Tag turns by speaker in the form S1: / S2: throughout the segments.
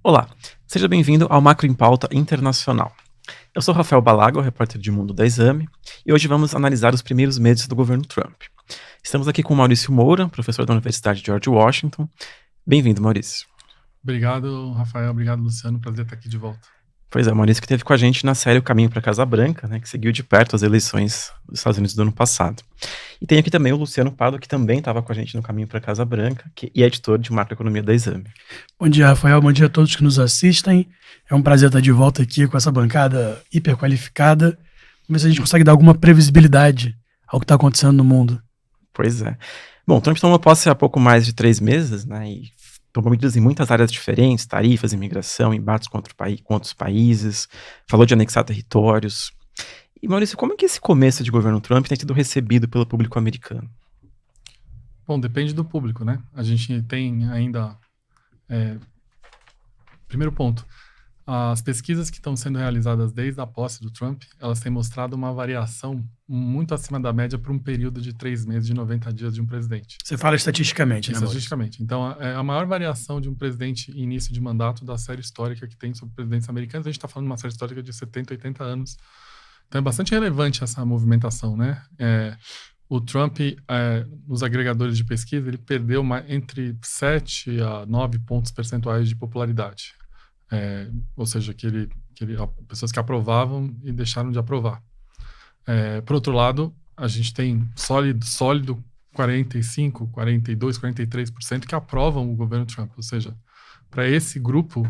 S1: Olá, seja bem-vindo ao Macro em Pauta Internacional. Eu sou Rafael Balago, repórter de Mundo da Exame, e hoje vamos analisar os primeiros meses do governo Trump. Estamos aqui com Maurício Moura, professor da Universidade George Washington. Bem-vindo, Maurício.
S2: Obrigado, Rafael. Obrigado, Luciano. Prazer estar aqui de volta.
S1: Pois é, o Maurício que esteve com a gente na série O Caminho para a Casa Branca, né, que seguiu de perto as eleições dos Estados Unidos do ano passado. E tem aqui também o Luciano Pado, que também estava com a gente no Caminho para a Casa Branca, e é editor de Macroeconomia da Exame.
S3: Bom dia, Rafael. Bom dia a todos que nos assistem. É um prazer estar de volta aqui com essa bancada hiper qualificada. Vamos ver se a gente consegue dar alguma previsibilidade ao que está acontecendo no mundo.
S1: Pois é. Bom, Trump tomou posse há pouco mais de 3 meses, né, e tomou medidas em muitas áreas diferentes, tarifas, imigração, embates com outros países, falou de anexar territórios. E, Maurício, como é que esse começo de governo Trump tem sido recebido pelo público americano?
S2: Bom, depende do público, né? A gente tem ainda... Primeiro ponto, as pesquisas que estão sendo realizadas desde a posse do Trump, elas têm mostrado uma variação muito acima da média para um período de 3 meses, de 90 dias de um presidente.
S3: Você fala estatisticamente, né,
S2: Estatisticamente. Então, é a maior variação de um presidente em início de mandato da série histórica que tem sobre presidentes americanos. A gente está falando de uma série histórica de 70, 80 anos. Então, é bastante relevante essa movimentação, né? O Trump, nos agregadores de pesquisa, ele perdeu entre 7 a 9 pontos percentuais de popularidade. Ou seja, pessoas que aprovavam e deixaram de aprovar. Por outro lado, a gente tem sólido 45, 42, 43% que aprovam o governo Trump. Ou seja, para esse grupo,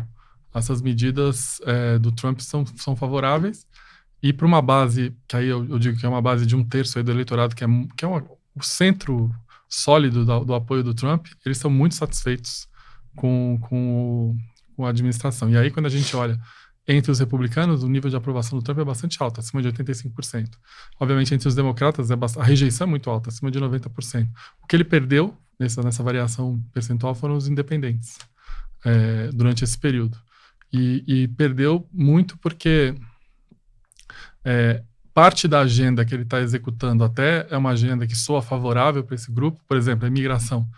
S2: essas medidas do Trump são favoráveis. E para uma base, que aí eu digo que é uma base de 1/3 aí do eleitorado, que é o centro sólido do apoio do Trump, eles são muito satisfeitos com a administração. E aí, quando a gente olha entre os republicanos, o nível de aprovação do Trump é bastante alto, acima de 85%. Obviamente, entre os democratas, a rejeição é muito alta, acima de 90%. O que ele perdeu nessa variação percentual foram os independentes durante esse período. E perdeu muito porque parte da agenda que ele está executando até é uma agenda que soa favorável para esse grupo. Por exemplo, a imigração.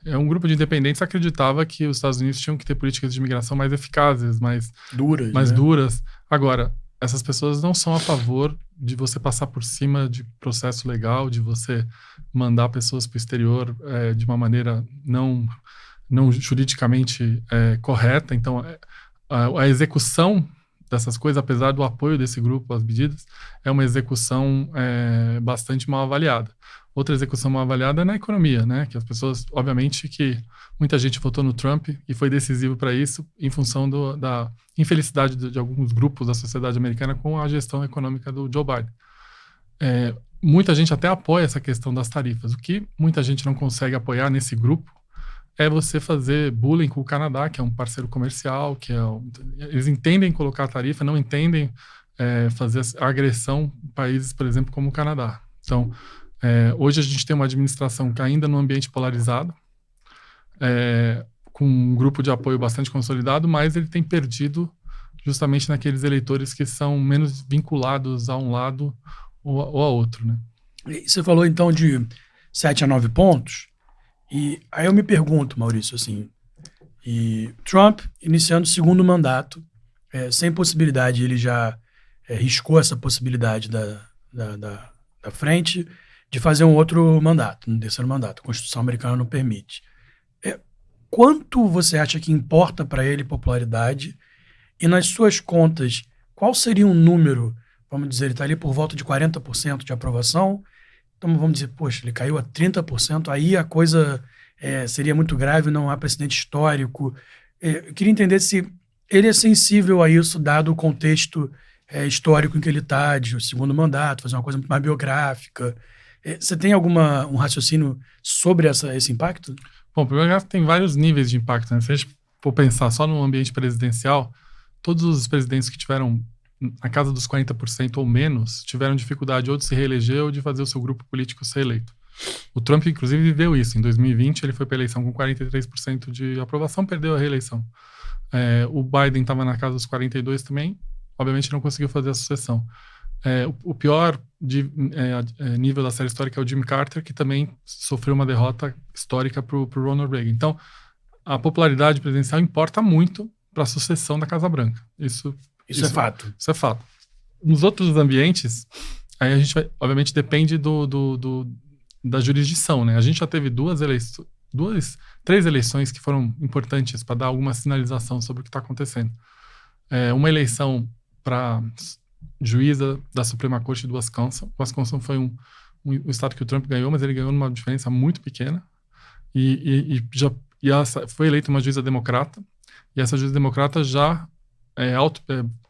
S2: Um grupo de independentes acreditava que os Estados Unidos tinham que ter políticas de imigração mais eficazes, mais duras. Agora, essas pessoas não são a favor de você passar por cima de processo legal, de você mandar pessoas para o exterior de uma maneira não juridicamente correta. Então, a execução dessas coisas, apesar do apoio desse grupo às medidas, é uma execução bastante mal avaliada. Outra execução mal avaliada é na economia, né? Que as pessoas, obviamente, que muita gente votou no Trump e foi decisivo para isso em função da infelicidade de alguns grupos da sociedade americana com a gestão econômica do Joe Biden. Muita gente até apoia essa questão das tarifas. O que muita gente não consegue apoiar nesse grupo é você fazer bullying com o Canadá, que é um parceiro comercial, eles entendem colocar a tarifa, não entendem fazer a agressão em países, por exemplo, como o Canadá. Então, hoje a gente tem uma administração que ainda num ambiente polarizado, com um grupo de apoio bastante consolidado, mas ele tem perdido justamente naqueles eleitores que são menos vinculados a um lado ou a outro, né?
S3: E você falou, então, de 7 a 9 pontos. E aí eu me pergunto, Maurício, assim, e Trump iniciando o segundo mandato, sem possibilidade, ele já riscou essa possibilidade da frente de fazer um outro mandato, um terceiro mandato. A Constituição americana não permite. Quanto você acha que importa para ele popularidade? E nas suas contas, qual seria um número, vamos dizer, ele está ali por volta de 40% de aprovação? Então vamos dizer, poxa, ele caiu a 30%, aí a coisa seria muito grave, não há precedente histórico. Eu queria entender se ele é sensível a isso, dado o contexto histórico em que ele está, de segundo mandato, fazer uma coisa muito mais biográfica. Você tem um raciocínio sobre esse impacto?
S2: Bom, o primeiro tem vários níveis de impacto, né? Se a gente for pensar só no ambiente presidencial, todos os presidentes que tiveram na casa dos 40% ou menos, tiveram dificuldade ou de se reeleger ou de fazer o seu grupo político ser eleito. O Trump, inclusive, viveu isso. Em 2020, ele foi para a eleição com 43% de aprovação, perdeu a reeleição. O Biden estava na casa dos 42% também, obviamente não conseguiu fazer a sucessão. O pior nível da série histórica é o Jimmy Carter, que também sofreu uma derrota histórica para o Ronald Reagan. Então, a popularidade presidencial importa muito para a sucessão da Casa Branca. Isso
S3: é fato.
S2: Isso é fato. Nos outros ambientes, aí a gente vai, obviamente, depende da jurisdição, né? A gente já teve três eleições que foram importantes para dar alguma sinalização sobre o que está acontecendo. Uma eleição para juíza da Suprema Corte do Wisconsin. O Wisconsin foi um estado que o Trump ganhou, mas ele ganhou numa diferença muito pequena. E foi eleita uma juíza democrata. E essa juíza democrata já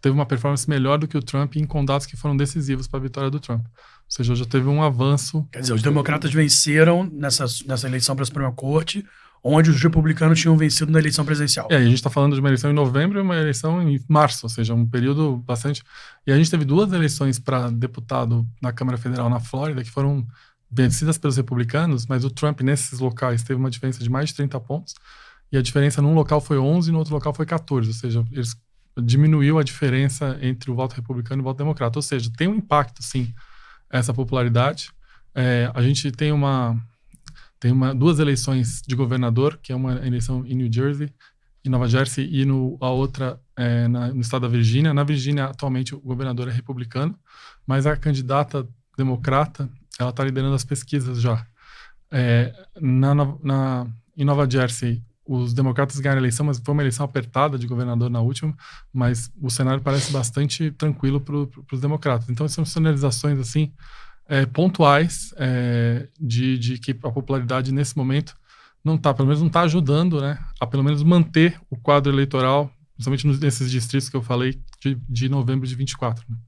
S2: teve uma performance melhor do que o Trump em condados que foram decisivos para a vitória do Trump. Ou seja, já teve um avanço.
S3: Quer dizer, os democratas venceram nessa eleição para a Suprema Corte, onde os republicanos tinham vencido na eleição presidencial.
S2: E a gente está falando de uma eleição em novembro e uma eleição em março, ou seja, um período bastante... E a gente teve 2 eleições para deputado na Câmara Federal na Flórida que foram vencidas pelos republicanos, mas o Trump nesses locais teve uma diferença de mais de 30 pontos, e a diferença num local foi 11 e no outro local foi 14, ou seja, eles diminuiu a diferença entre o voto republicano e o voto democrata. Ou seja, tem um impacto, sim, essa popularidade. A gente tem 2 eleições de governador, que é uma eleição em New Jersey, em Nova Jersey, e a outra no estado da Virgínia. Na Virgínia, atualmente, o governador é republicano, mas a candidata democrata, ela está liderando as pesquisas já. Em Nova Jersey, os democratas ganharam a eleição, mas foi uma eleição apertada de governador na última, mas o cenário parece bastante tranquilo para os democratas. Então, são sinalizações assim, pontuais de que a popularidade nesse momento pelo menos não está ajudando, né, a pelo menos manter o quadro eleitoral, principalmente nesses distritos que eu falei, de novembro de 24. Né?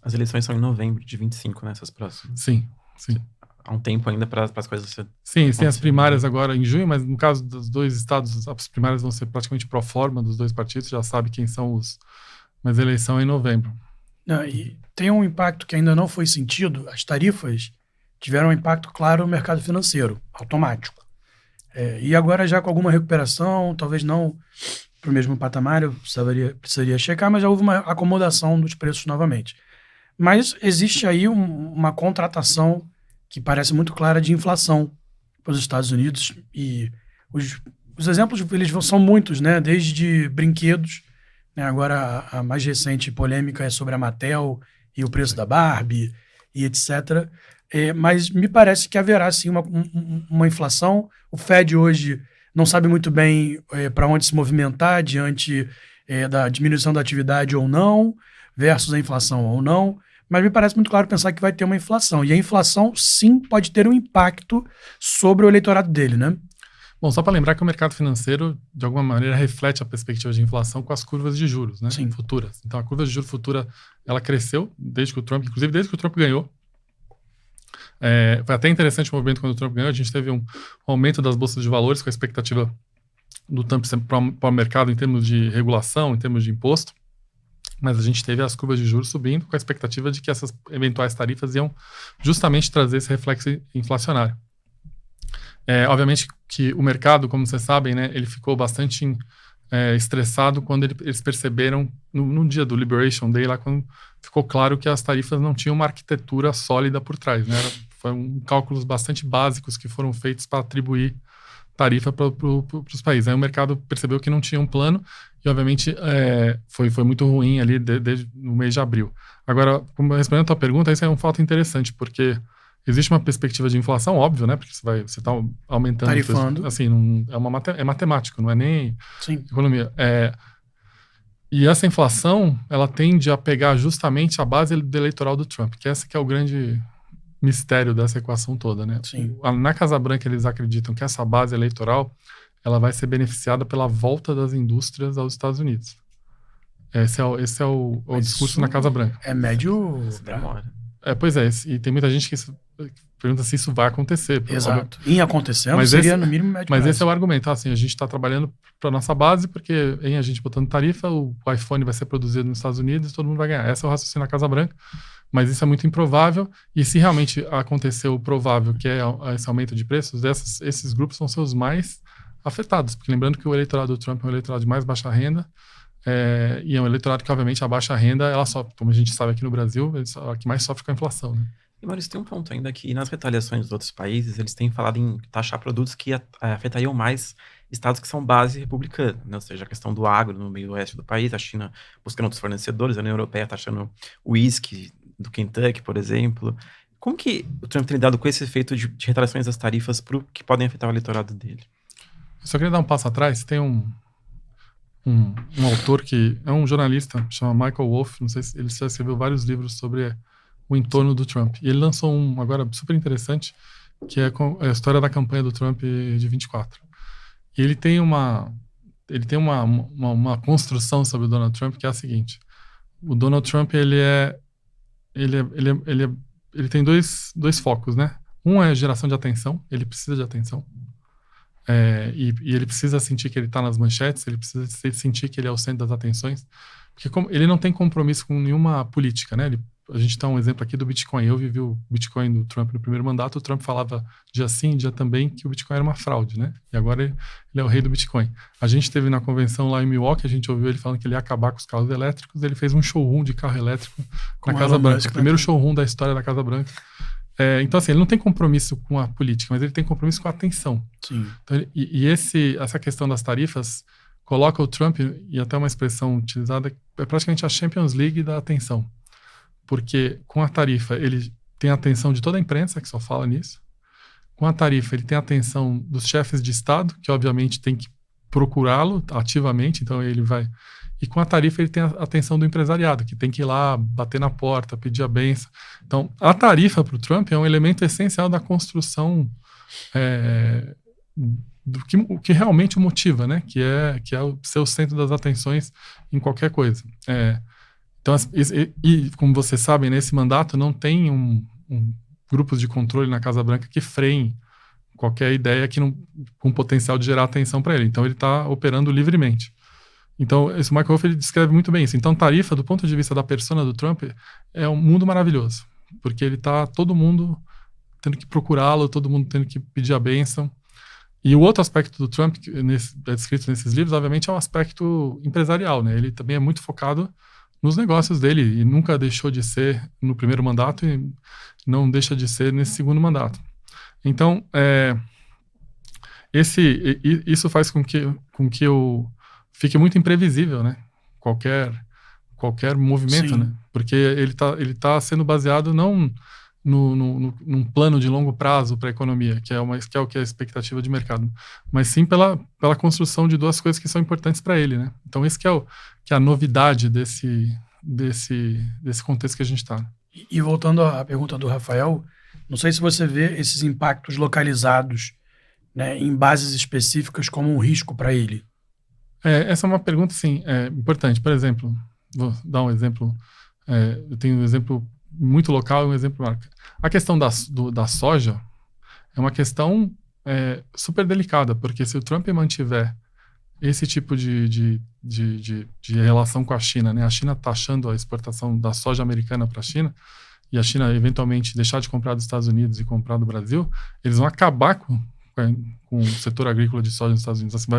S1: As eleições são em novembro de 25, né, essas próximas.
S2: Sim.
S1: Há um tempo ainda para as coisas...
S2: Sim, tem as primárias agora em junho, mas no caso dos 2 estados, as primárias vão ser praticamente pro forma dos 2 partidos, já sabe quem são mas a eleição é em novembro.
S3: Não, e tem um impacto que ainda não foi sentido. As tarifas tiveram um impacto claro no mercado financeiro, automático. E agora já com alguma recuperação, talvez não para o mesmo patamar, eu precisaria checar, mas já houve uma acomodação dos preços novamente. Mas existe aí uma contratação que parece muito clara de inflação para os Estados Unidos, e os exemplos eles são muitos, né? Desde brinquedos, né? Agora a mais recente polêmica é sobre a Mattel e o preço da Barbie e etc. Mas me parece que haverá sim uma inflação. O Fed hoje não sabe muito bem para onde se movimentar diante da diminuição da atividade ou não, versus a inflação ou não. Mas me parece muito claro pensar que vai ter uma inflação. E a inflação, sim, pode ter um impacto sobre o eleitorado dele, né?
S2: Bom, só para lembrar que o mercado financeiro, de alguma maneira, reflete a perspectiva de inflação com as curvas de juros, né?
S3: Sim.
S2: Futuras. Então, a curva de juros futura, ela cresceu desde que o Trump, inclusive desde que o Trump ganhou. Foi até interessante o movimento quando o Trump ganhou. A gente teve um aumento das bolsas de valores com a expectativa do Trump para o mercado em termos de regulação, em termos de imposto. Mas a gente teve as curvas de juros subindo com a expectativa de que essas eventuais tarifas iam justamente trazer esse reflexo inflacionário. Obviamente que o mercado, como vocês sabem, né, ele ficou bastante estressado quando eles perceberam, no dia do Liberation Day, lá quando ficou claro que as tarifas não tinham uma arquitetura sólida por trás. Né? Foram cálculos bastante básicos que foram feitos para atribuir tarifa para os países. Aí o mercado percebeu que não tinha um plano e, obviamente, foi muito ruim ali desde no mês de abril. Agora, respondendo a tua pergunta, isso é um fato interessante, porque existe uma perspectiva de inflação, óbvio, né? Porque você está aumentando...
S3: Tarifando.
S2: Assim, é matemático, não é nem
S3: Sim.
S2: economia. E essa inflação, ela tende a pegar justamente a base do eleitoral do Trump, que essa que é o grande mistério dessa equação toda, né?
S3: Sim.
S2: Na Casa Branca, eles acreditam que essa base eleitoral ela vai ser beneficiada pela volta das indústrias aos Estados Unidos. Esse é o discurso na Casa Branca.
S3: É médio...
S1: Demora.
S2: Pois é, e tem muita gente que pergunta se isso vai acontecer.
S3: Exato. Em acontecendo,
S2: mas
S3: seria no mínimo médio.
S2: Mas esse é o argumento. Assim, a gente está trabalhando para nossa base, porque em a gente botando tarifa, o iPhone vai ser produzido nos Estados Unidos e todo mundo vai ganhar. Esse é o raciocínio na Casa Branca. Mas isso é muito improvável, e se realmente acontecer o provável, que é esse aumento de preços, esses grupos vão ser os mais afetados, porque lembrando que o eleitorado do Trump é um eleitorado de mais baixa renda, e é um eleitorado que, obviamente, a baixa renda, ela sofre, como a gente sabe aqui no Brasil, é a que mais sofre com a inflação. Né?
S1: E, Maurício, tem um ponto ainda que nas retaliações dos outros países, eles têm falado em taxar produtos que afetariam mais estados que são base republicana, né? Ou seja, a questão do agro no meio oeste do país, a China buscando outros fornecedores, a União Europeia taxando o uísque do Kentucky, por exemplo. Como que o Trump tem lidado com esse efeito de retaliações das tarifas que podem afetar o eleitorado dele?
S2: Eu só queria dar um passo atrás. Tem um autor que é um jornalista, chama Michael Wolff, não sei se ele já escreveu vários livros sobre o entorno do Trump. E ele lançou um agora super interessante, que é a história da campanha do Trump de 24. E ele tem uma construção sobre o Donald Trump que é a seguinte: o Donald Trump ele tem dois focos, né? Um é geração de atenção, ele precisa de atenção. E ele precisa sentir que ele está nas manchetes, ele precisa sentir que ele é o centro das atenções, porque ele não tem compromisso com nenhuma política, né? A gente dá um exemplo aqui do Bitcoin. Eu vivi o Bitcoin do Trump no primeiro mandato. O Trump falava dia sim, dia também, que o Bitcoin era uma fraude, né? E agora ele é o rei do Bitcoin. A gente teve na convenção lá em Milwaukee, a gente ouviu ele falando que ele ia acabar com os carros elétricos. Ele fez um showroom de carro elétrico na Casa Branca, o primeiro showroom da história da Casa Branca. Então, assim, ele não tem compromisso com a política, mas ele tem compromisso com a atenção.
S3: Sim.
S2: Então, essa questão das tarifas coloca o Trump, e até uma expressão utilizada, é praticamente a Champions League da atenção. Porque com a tarifa ele tem a atenção de toda a imprensa, que só fala nisso. Com a tarifa ele tem a atenção dos chefes de Estado, que obviamente tem que procurá-lo ativamente, então ele vai... E com a tarifa ele tem a atenção do empresariado, que tem que ir lá, bater na porta, pedir a benção. Então, a tarifa para o Trump é um elemento essencial da construção do que realmente o motiva, né? Que é ser o centro das atenções em qualquer coisa. Então, como vocês sabem, nesse mandato não tem grupos de controle na Casa Branca que freiem qualquer ideia com potencial de gerar atenção para ele. Então, ele está operando livremente. Então, esse Michael Wolff ele descreve muito bem isso. Então, tarifa, do ponto de vista da persona do Trump, é um mundo maravilhoso. Porque ele está todo mundo tendo que procurá-lo, todo mundo tendo que pedir a bênção. E o outro aspecto do Trump, que é descrito nesses livros, obviamente, é um aspecto empresarial, né? Ele também é muito focado nos negócios dele, e nunca deixou de ser no primeiro mandato e não deixa de ser nesse segundo mandato. Então, isso faz com que fique muito imprevisível, né? Qualquer movimento,
S3: Sim.
S2: né? Porque ele tá sendo baseado não num plano de longo prazo para a economia, que é o que é a expectativa de mercado, mas sim pela construção de duas coisas que são importantes para ele, né? Então, isso que é a novidade desse contexto que a gente está.
S3: E voltando à pergunta do Rafael, não sei se você vê esses impactos localizados, né, em bases específicas como um risco para ele.
S2: Essa é uma pergunta, sim, importante. Por exemplo, vou dar um exemplo, eu tenho um exemplo muito local e um exemplo marca. A questão da soja é uma questão super delicada, porque se o Trump mantiver esse tipo de relação com a China, né? A China taxando a exportação da soja americana para a China, e a China eventualmente deixar de comprar dos Estados Unidos e comprar do Brasil, eles vão acabar com o setor agrícola de soja nos Estados Unidos. Assim,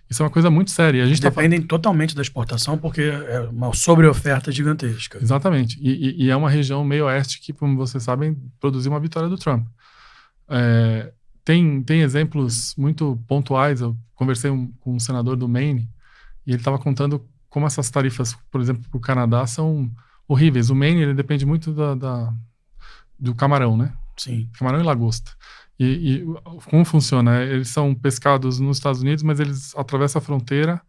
S2: isso é uma coisa muito séria. E a gente
S3: dependem totalmente da exportação, porque é uma sobre-oferta gigantesca.
S2: Exatamente. E é uma região meio oeste que, como vocês sabem, produziu uma vitória do Trump. Tem exemplos muito pontuais. Eu conversei com um senador do Maine e ele estava contando como essas tarifas, por exemplo, para o Canadá são horríveis. O Maine ele depende muito do camarão, né?
S3: Sim.
S2: Camarão e lagosta. E como funciona? Eles são pescados nos Estados Unidos, mas eles atravessam a fronteira,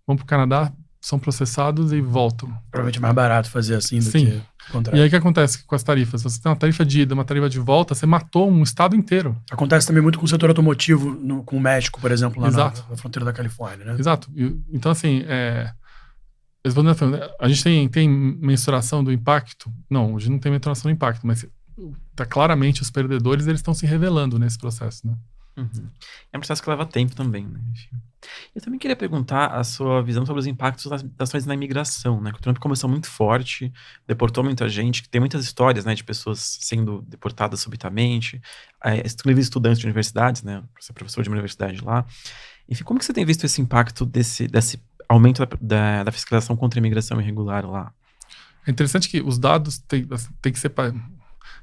S2: vão para o Canadá, são processados e voltam.
S3: Provavelmente é mais barato fazer assim do
S2: Sim.
S3: que o contrário.
S2: E aí o que acontece com as tarifas? Você tem uma tarifa de ida, uma tarifa de volta, você matou um estado inteiro.
S3: Acontece também muito com o setor automotivo, com o México, por exemplo, lá na fronteira da Califórnia, né?
S2: Exato. Então, assim, a gente tem mensuração do impacto? Não, hoje não tem mensuração do impacto, mas claramente os perdedores eles estão se revelando nesse processo, né?
S1: Uhum. É um processo que leva tempo também, né? Enfim. Eu também queria perguntar a sua visão sobre os impactos das ações na imigração, né? Que o Trump começou muito forte, deportou muita gente, tem muitas histórias, né, de pessoas sendo deportadas subitamente, inclusive estudantes de universidades, né? Você é professor de uma universidade lá. Enfim, como que você tem visto esse impacto desse aumento da fiscalização contra a imigração irregular lá?
S2: É interessante que os dados têm que ser...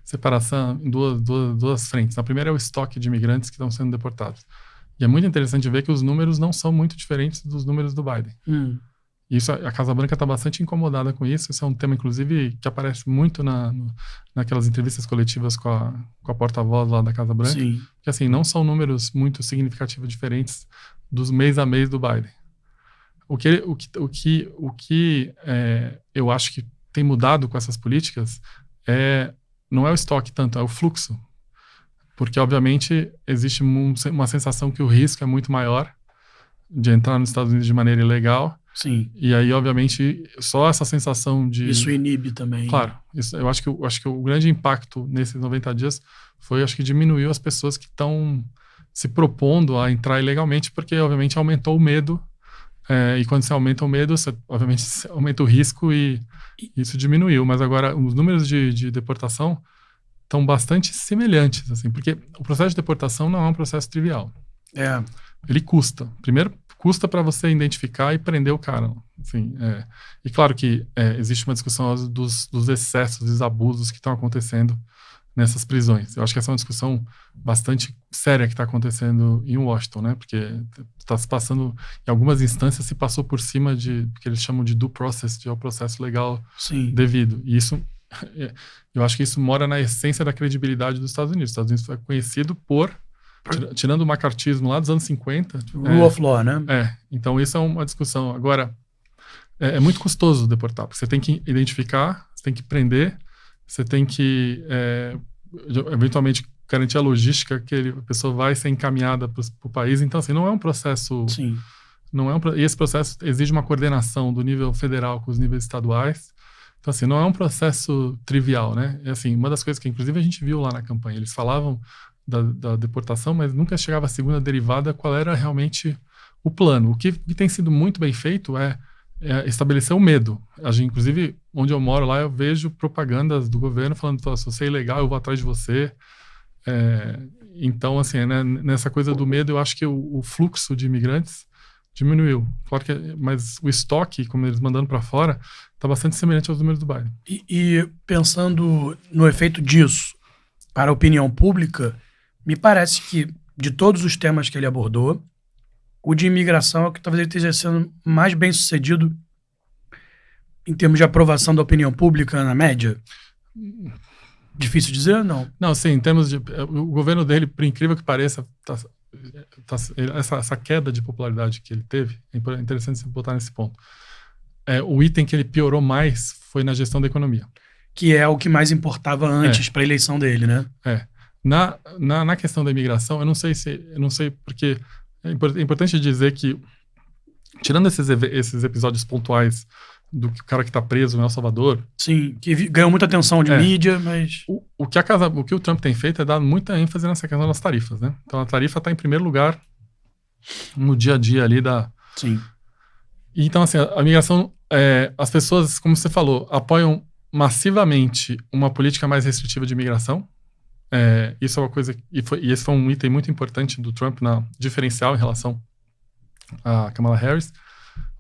S2: separação em duas frentes. A primeira é o estoque de imigrantes que estão sendo deportados. E é muito interessante ver que os números não são muito diferentes dos números do Biden. Isso, a Casa Branca está bastante incomodada com isso. Isso é um tema, inclusive, que aparece muito naquelas entrevistas coletivas com a porta-voz lá da Casa Branca.
S3: Sim.
S2: Que, assim, não são números muito significativos diferentes dos mês a mês do Biden. O que eu acho que tem mudado com essas políticas não é o estoque tanto, é o fluxo. Porque, obviamente, existe uma sensação que o risco é muito maior de entrar nos Estados Unidos de maneira ilegal.
S3: Sim.
S2: E aí, obviamente, só essa sensação de...
S3: Isso inibe também.
S2: Claro. Eu acho que o grande impacto nesses 90 dias foi, acho que diminuiu as pessoas que estão se propondo a entrar ilegalmente, porque, obviamente, aumentou o medo. E quando você aumenta o medo, você, obviamente, aumenta o risco e isso diminuiu. Mas agora, os números de deportação estão bastante semelhantes, assim, porque o processo de deportação não é um processo trivial. Ele custa. Primeiro, custa para você identificar e prender o cara. Assim, e claro que existe uma discussão dos excessos e dos abusos que estão acontecendo nessas prisões. Eu acho que essa é uma discussão bastante séria que está acontecendo em Washington, né? Porque está se passando, em algumas instâncias, se passou por cima do que eles chamam de due process, que é o processo legal devido. E isso, eu acho que isso mora na essência da credibilidade dos Estados Unidos. Os Estados Unidos foi conhecido por, tirando o macartismo lá dos anos 50...
S3: Rule of law, né?
S2: Então isso é uma discussão. Agora, é muito custoso deportar, porque você tem que identificar, você tem que prender, você tem que, eventualmente, garantir a logística que a pessoa vai ser encaminhada para o país. Então, assim, não é um processo...
S3: Sim.
S2: E esse processo exige uma coordenação do nível federal com os níveis estaduais. Então, assim, não é um processo trivial, né? Assim, uma das coisas que, inclusive, a gente viu lá na campanha, eles falavam da deportação, mas nunca chegava a segunda derivada qual era realmente o plano. O que tem sido muito bem feito é estabelecer o medo. Inclusive, onde eu moro lá, eu vejo propagandas do governo falando, se você é ilegal, eu vou atrás de você. Então, assim, né, nessa coisa do medo, eu acho que o fluxo de imigrantes diminuiu. Claro mas o estoque, como eles mandando para fora, está bastante semelhante aos números do Biden.
S3: E pensando no efeito disso para a opinião pública, me parece que, de todos os temas que ele abordou, o de imigração é o que talvez ele esteja sendo mais bem sucedido em termos de aprovação da opinião pública na média. Difícil dizer, não?
S2: Não, sim, em termos de... O governo dele, por incrível que pareça, essa queda de popularidade que ele teve, é interessante você botar nesse ponto. O item que ele piorou mais foi na gestão da economia.
S3: Que é o que mais importava antes para a eleição dele, né?
S2: Na questão da imigração, eu não sei porque é importante dizer que, tirando esses episódios pontuais do cara que está preso em El Salvador...
S3: Sim, que ganhou muita atenção de mídia, mas...
S2: O que o Trump tem feito é dar muita ênfase nessa questão das tarifas, né? Então, a tarifa está em primeiro lugar no dia a dia ali da...
S3: Sim.
S2: Então, assim, a imigração... as pessoas, como você falou, apoiam massivamente uma política mais restritiva de imigração. Isso é uma coisa... E esse foi um item muito importante do Trump na diferencial em relação a Kamala Harris.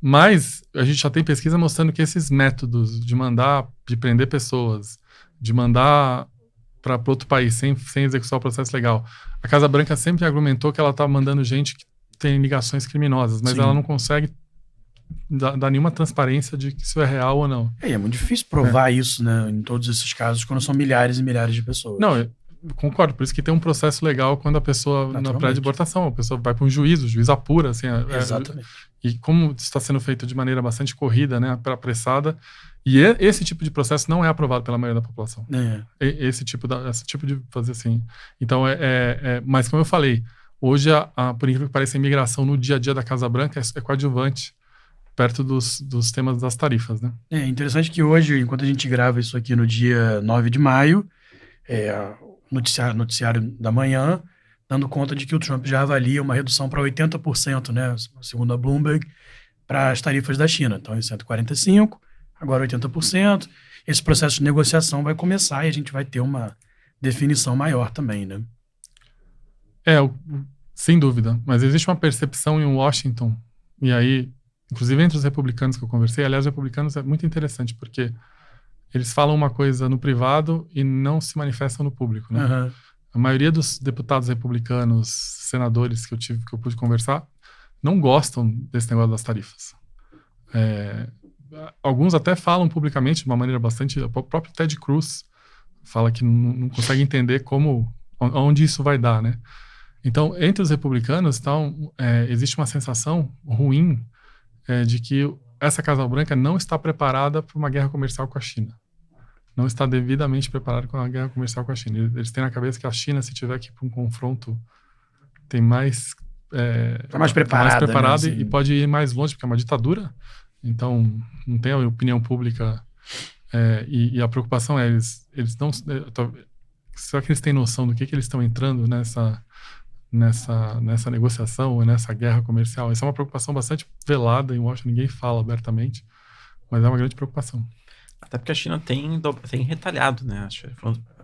S2: Mas a gente já tem pesquisa mostrando que esses métodos de prender pessoas, de mandar para outro país sem executar o processo legal, a Casa Branca sempre argumentou que ela está mandando gente que tem ligações criminosas, mas ela não consegue dar nenhuma transparência de que isso é real ou não.
S3: É muito difícil provar isso, né, em todos esses casos, quando são milhares e milhares de pessoas.
S2: Não, eu concordo, por isso que tem um processo legal quando a pessoa, na pré-deportação, a pessoa vai para um juiz, o juiz apura, assim...
S3: Exatamente.
S2: E como isso está sendo feito de maneira bastante corrida, né, apressada, e esse tipo de processo não é aprovado pela maioria da população. Esse tipo de fazer assim. Então, mas como eu falei, hoje, por incrível que pareça, a imigração no dia a dia da Casa Branca é coadjuvante perto dos temas das tarifas, né?
S3: É interessante que hoje, enquanto a gente grava isso aqui no dia 9 de maio, noticiário da manhã, dando conta de que o Trump já avalia uma redução para 80%, né, segundo a Bloomberg, para as tarifas da China. Então, em 145%, agora 80%. Esse processo de negociação vai começar e a gente vai ter uma definição maior também, né?
S2: Sem dúvida. Mas existe uma percepção em Washington, e aí, inclusive entre os republicanos que eu conversei, aliás, os republicanos é muito interessante, porque eles falam uma coisa no privado e não se manifestam no público, né?
S3: Uhum.
S2: A maioria dos deputados republicanos, senadores que eu pude conversar, não gostam desse negócio das tarifas. Alguns até falam publicamente de uma maneira bastante... O próprio Ted Cruz fala que não consegue entender onde isso vai dar, né? Então, entre os republicanos, existe uma sensação ruim de que essa Casa Branca não está preparada para uma guerra comercial com a China. Não está devidamente preparada para uma guerra comercial com a China. Eles têm na cabeça que a China, se tiver que ir para um confronto, tem mais...
S3: Está mais preparada, né, assim.
S2: E pode ir mais longe, porque é uma ditadura. Então, não tem a opinião pública. E a preocupação é, eles não... será que eles têm noção do que eles estão entrando nessa negociação ou nessa guerra comercial? Essa é uma preocupação bastante velada em Washington, ninguém fala abertamente, mas é uma grande preocupação.
S1: Até porque a China tem retalhado, né?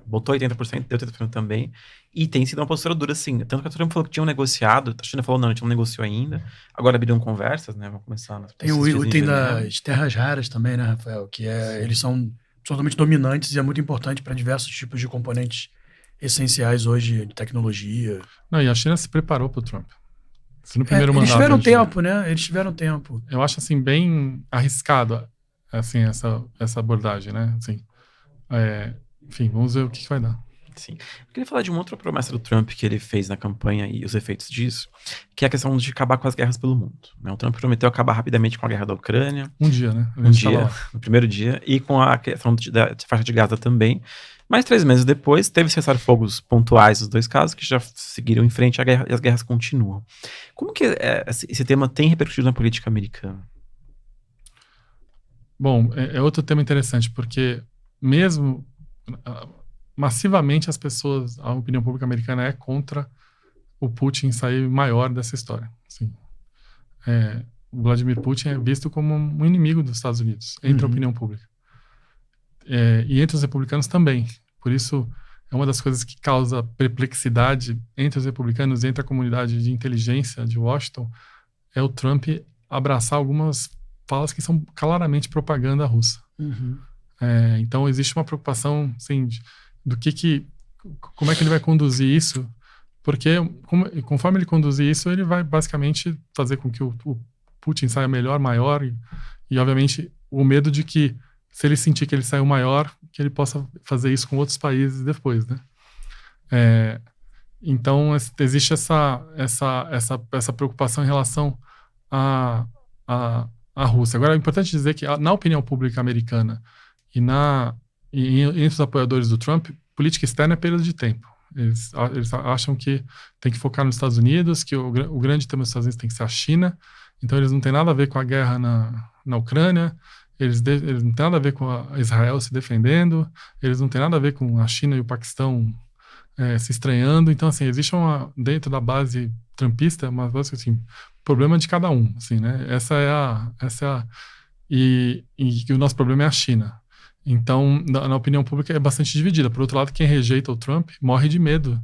S1: Botou 80%, deu 80% também, e tem sido uma postura dura, sim. Tanto que a Trump falou que tinham negociado, a China falou, não, a gente não negociou ainda, agora abriram conversas, né? Vão começar...
S3: Tem o item das terras raras também, né, Rafael? Que eles são absolutamente dominantes e é muito importante para diversos tipos de componentes essenciais hoje de tecnologia.
S2: Não, e a China se preparou para o Trump. No primeiro
S3: eles
S2: mandato,
S3: tiveram tempo, né? Eles tiveram tempo.
S2: Eu acho, assim, bem arriscado, assim, essa abordagem, né? Assim, enfim, vamos ver o que vai dar.
S1: Sim. Eu queria falar de uma outra promessa do Trump que ele fez na campanha e os efeitos disso, que é a questão de acabar com as guerras pelo mundo, né? O Trump prometeu acabar rapidamente com a guerra da Ucrânia.
S2: Um dia, né?
S1: No primeiro dia, e com a questão da faixa de Gaza também. Mas 3 meses depois, teve cessar-fogos pontuais dos 2 casos, que já seguiram em frente e as guerras continuam. Como que esse tema tem repercutido na política americana?
S2: Bom, é outro tema interessante, porque mesmo massivamente as pessoas, a opinião pública americana é contra o Putin sair maior dessa história. Assim, o Vladimir Putin é visto como um inimigo dos Estados Unidos, entre a opinião pública. E entre os republicanos também. Por isso, é uma das coisas que causa perplexidade entre os republicanos e entre a comunidade de inteligência de Washington, é o Trump abraçar algumas falas que são claramente propaganda russa. Então, existe uma preocupação, assim, como é que ele vai conduzir isso, porque conforme ele conduzir isso, ele vai basicamente fazer com que o Putin saia melhor, maior, e obviamente o medo de que, se ele sentir que ele saiu maior, que ele possa fazer isso com outros países depois, né? Então, existe essa preocupação em relação à Rússia. Agora, é importante dizer que, na opinião pública americana e entre os apoiadores do Trump, política externa é perda de tempo. Eles acham que tem que focar nos Estados Unidos, que o grande tema dos Estados Unidos tem que ser a China. Então, eles não têm nada a ver com a guerra na Ucrânia. Eles não têm nada a ver com a Israel se defendendo, eles não têm nada a ver com a China e o Paquistão se estranhando. Então, assim, existe dentro da base trumpista, uma base assim, problema de cada um, assim, né? E o nosso problema é a China. Então, na opinião pública é bastante dividida. Por outro lado, quem rejeita o Trump morre de medo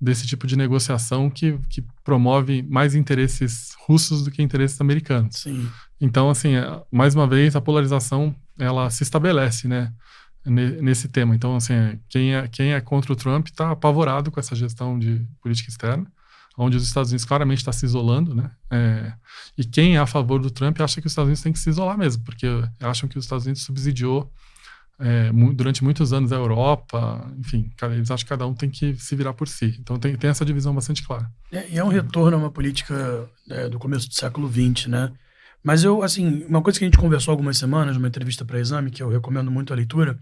S2: desse tipo de negociação que promove mais interesses russos do que interesses americanos.
S3: Sim.
S2: Então, assim, mais uma vez, a polarização, ela se estabelece, né, nesse tema. Então, assim, quem é contra o Trump está apavorado com essa gestão de política externa, onde os Estados Unidos claramente está se isolando, né, e quem é a favor do Trump acha que os Estados Unidos têm que se isolar mesmo, porque acham que os Estados Unidos subsidiou durante muitos anos a Europa, enfim, eles acham que cada um tem que se virar por si. Então tem essa divisão bastante clara.
S3: E é um retorno a uma política do começo do século XX, né? Mas uma coisa que a gente conversou algumas semanas, numa entrevista para Exame, que eu recomendo muito a leitura,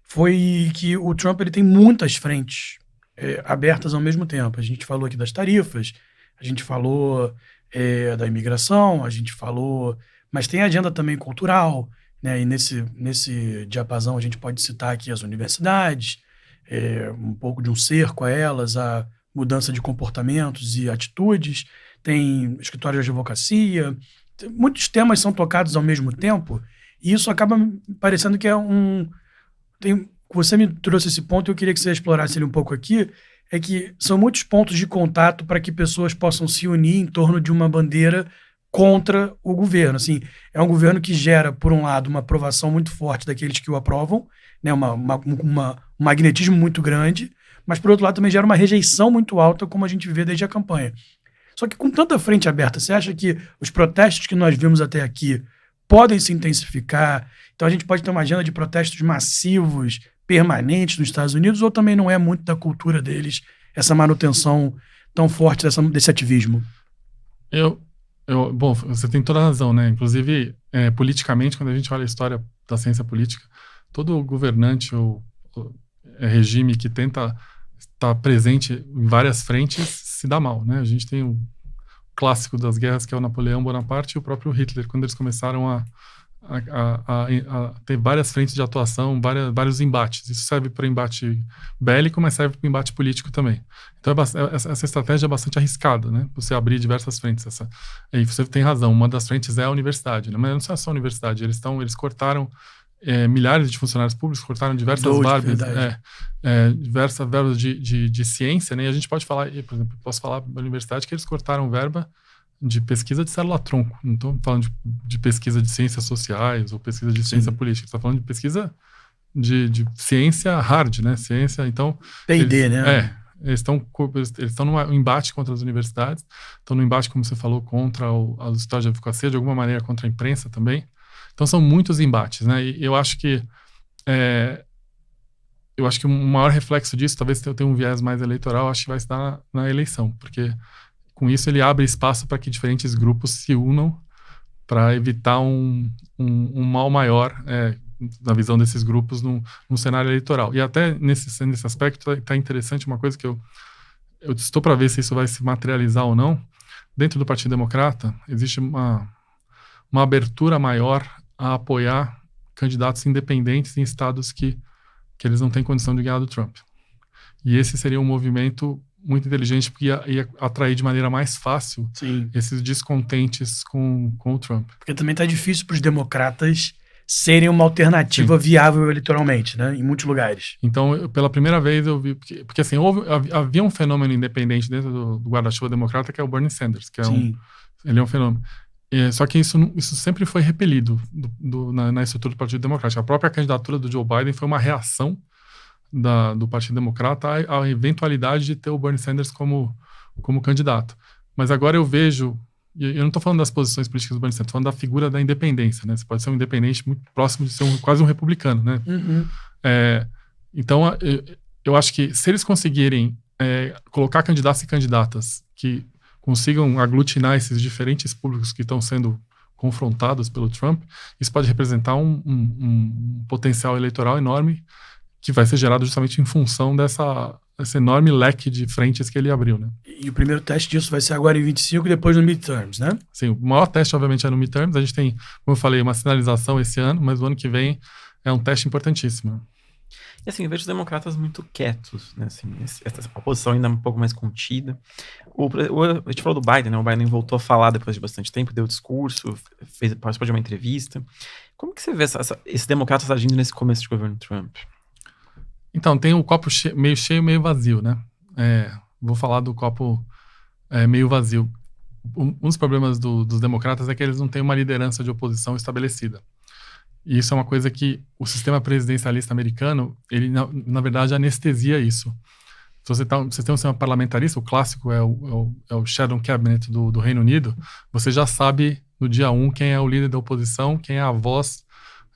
S3: foi que o Trump ele tem muitas frentes abertas ao mesmo tempo. A gente falou aqui das tarifas, a gente falou da imigração, a gente falou... Mas tem a agenda também cultural, né? E nesse diapasão a gente pode citar aqui as universidades, um pouco de um cerco a elas, a mudança de comportamentos e atitudes, tem escritório de advocacia, muitos temas são tocados ao mesmo tempo, e isso acaba parecendo que você me trouxe esse ponto e eu queria que você explorasse ele um pouco aqui, é que são muitos pontos de contato para que pessoas possam se unir em torno de uma bandeira contra o governo. Assim, é um governo que gera, por um lado, uma aprovação muito forte daqueles que o aprovam, né, um magnetismo muito grande, mas, por outro lado, também gera uma rejeição muito alta, como a gente vê desde a campanha. Só que com tanta frente aberta, você acha que os protestos que nós vimos até aqui podem se intensificar? Então a gente pode ter uma agenda de protestos massivos, permanentes nos Estados Unidos, ou também não é muito da cultura deles essa manutenção tão forte desse ativismo?
S2: Bom, você tem toda a razão, né? Inclusive, politicamente, quando a gente olha a história da ciência política, todo governante ou regime que tenta estar presente em várias frentes se dá mal, né? A gente tem o clássico das guerras, que é o Napoleão Bonaparte e o próprio Hitler, quando eles começaram a ter várias frentes de atuação, vários embates. Isso serve para embate bélico, mas serve para embate político também. Então, essa estratégia é bastante arriscada, né? Você abrir diversas frentes. E você tem razão, uma das frentes é a universidade, né? Mas não é só a universidade, eles cortaram milhares de funcionários públicos, cortaram diversas verbas de ciência, né? E a gente pode falar, por exemplo, posso falar da universidade que eles cortaram verba de pesquisa de célula-tronco. Não estou falando de pesquisa de ciências sociais ou pesquisa de ciência política. Estou falando de pesquisa de ciência hard, né? Ciência, então...
S3: P&D, né?
S2: Eles estão num embate contra as universidades, estão num embate, como você falou, contra os estados de advocacia, de alguma maneira contra a imprensa também. Então são muitos embates, né? E eu acho que o maior reflexo disso, talvez eu tenha um viés mais eleitoral, acho que vai estar na eleição, porque com isso ele abre espaço para que diferentes grupos se unam para evitar um mal maior na visão desses grupos num cenário eleitoral. E até nesse aspecto está interessante uma coisa que eu estou para ver se isso vai se materializar ou não. Dentro do Partido Democrata existe uma abertura maior a apoiar candidatos independentes em estados que eles não têm condição de ganhar do Trump. E esse seria um movimento muito inteligente, porque ia atrair de maneira mais fácil esses descontentes com o Trump.
S3: Porque também está difícil para os democratas serem uma alternativa viável eleitoralmente, né? Em muitos lugares.
S2: Então, pela primeira vez eu vi... Porque assim, havia um fenômeno independente dentro do guarda-chuva democrata, que é o Bernie Sanders, que ele é um fenômeno. Só que isso sempre foi repelido na estrutura do Partido Democrático. A própria candidatura do Joe Biden foi uma reação do Partido Democrata à eventualidade de ter o Bernie Sanders como candidato. Mas agora eu vejo, e eu não estou falando das posições políticas do Bernie Sanders, estou falando da figura da independência, né? Você pode ser um independente muito próximo de ser quase um republicano, né?
S3: Uhum.
S2: Então, eu acho que se eles conseguirem colocar candidatos e candidatas que consigam aglutinar esses diferentes públicos que estão sendo confrontados pelo Trump, isso pode representar um potencial eleitoral enorme que vai ser gerado justamente em função desse enorme leque de frentes que ele abriu, né?
S3: E o primeiro teste disso vai ser agora em 25 e depois no midterms, né?
S2: Sim, o maior teste, obviamente, é no midterms. A gente tem, como eu falei, uma sinalização esse ano, mas o ano que vem é um teste importantíssimo.
S1: E assim, eu vejo os democratas muito quietos, né? Assim, a posição ainda é um pouco mais contida. A gente falou do Biden, né? O Biden voltou a falar depois de bastante tempo, deu discurso, participou de uma entrevista. Como que você vê esses democratas agindo nesse começo de governo Trump?
S2: Então, tem o copo meio cheio, meio vazio, né? Vou falar do copo meio vazio. Um dos problemas dos democratas é que eles não têm uma liderança de oposição estabelecida. E isso é uma coisa que o sistema presidencialista americano, ele, na verdade, anestesia isso. Se você tem um sistema parlamentarista, o clássico é o Shadow Cabinet do Reino Unido, você já sabe no dia 1 quem é o líder da oposição, quem é a voz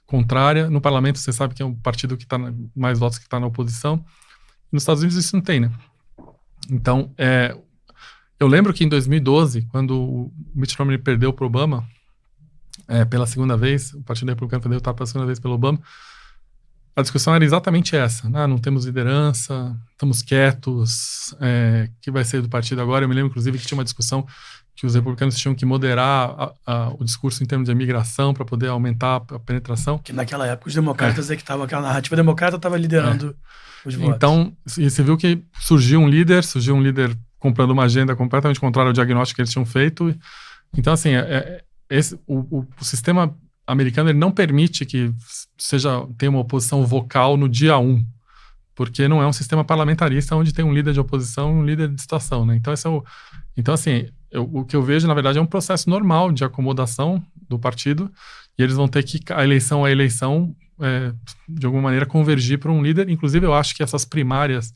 S2: contrária. No parlamento você sabe quem é o partido que está mais votos que está na oposição. Nos Estados Unidos isso não tem, né? Então, eu lembro que em 2012, quando o Mitt Romney perdeu para o Obama, pela segunda vez, o Partido Republicano foi derrotado pela segunda vez pelo Obama, a discussão era exatamente essa. Não temos liderança, estamos quietos, que vai ser do partido agora? Eu me lembro, inclusive, que tinha uma discussão que os republicanos tinham que moderar o discurso em termos de imigração para poder aumentar a penetração.
S3: Que naquela época os democratas que aquela narrativa democrata estava liderando os votos.
S2: Então, você viu que surgiu um líder comprando uma agenda completamente contrária ao diagnóstico que eles tinham feito. Então, assim, o sistema americano ele não permite que tenha uma oposição vocal no dia 1, porque não é um sistema parlamentarista onde tem um líder de oposição e um líder de situação, né? Então, assim, o que eu vejo, na verdade, é um processo normal de acomodação do partido, e eles vão ter que, a eleição, de alguma maneira, convergir para um líder. Inclusive, eu acho que essas primárias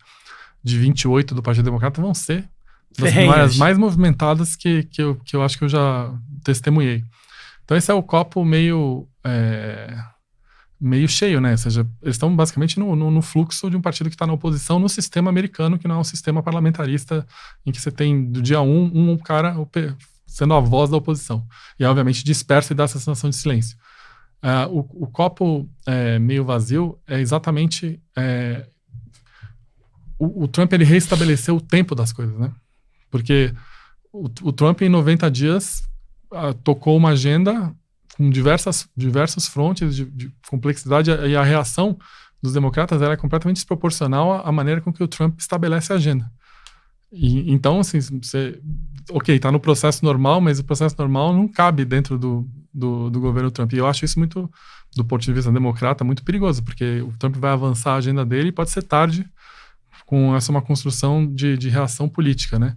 S2: de 28 do Partido Democrata vão ser das primárias mais movimentadas que eu acho que eu já testemunhei. Então, esse é o copo meio cheio, né? Ou seja, eles estão basicamente no fluxo de um partido que está na oposição no sistema americano, que não é um sistema parlamentarista em que você tem, do dia um cara sendo a voz da oposição. E, obviamente, dispersa e dá essa sensação de silêncio. O copo meio vazio é exatamente... O Trump, ele reestabeleceu o tempo das coisas, né? Porque o Trump, em 90 dias, tocou uma agenda com diversos frontes de complexidade, e a reação dos democratas é completamente desproporcional à maneira com que o Trump estabelece a agenda. Então, assim, está no processo normal, mas o processo normal não cabe dentro do governo Trump. E eu acho isso muito, do ponto de vista democrata, muito perigoso, porque o Trump vai avançar a agenda dele e pode ser tarde com uma construção de reação política, né?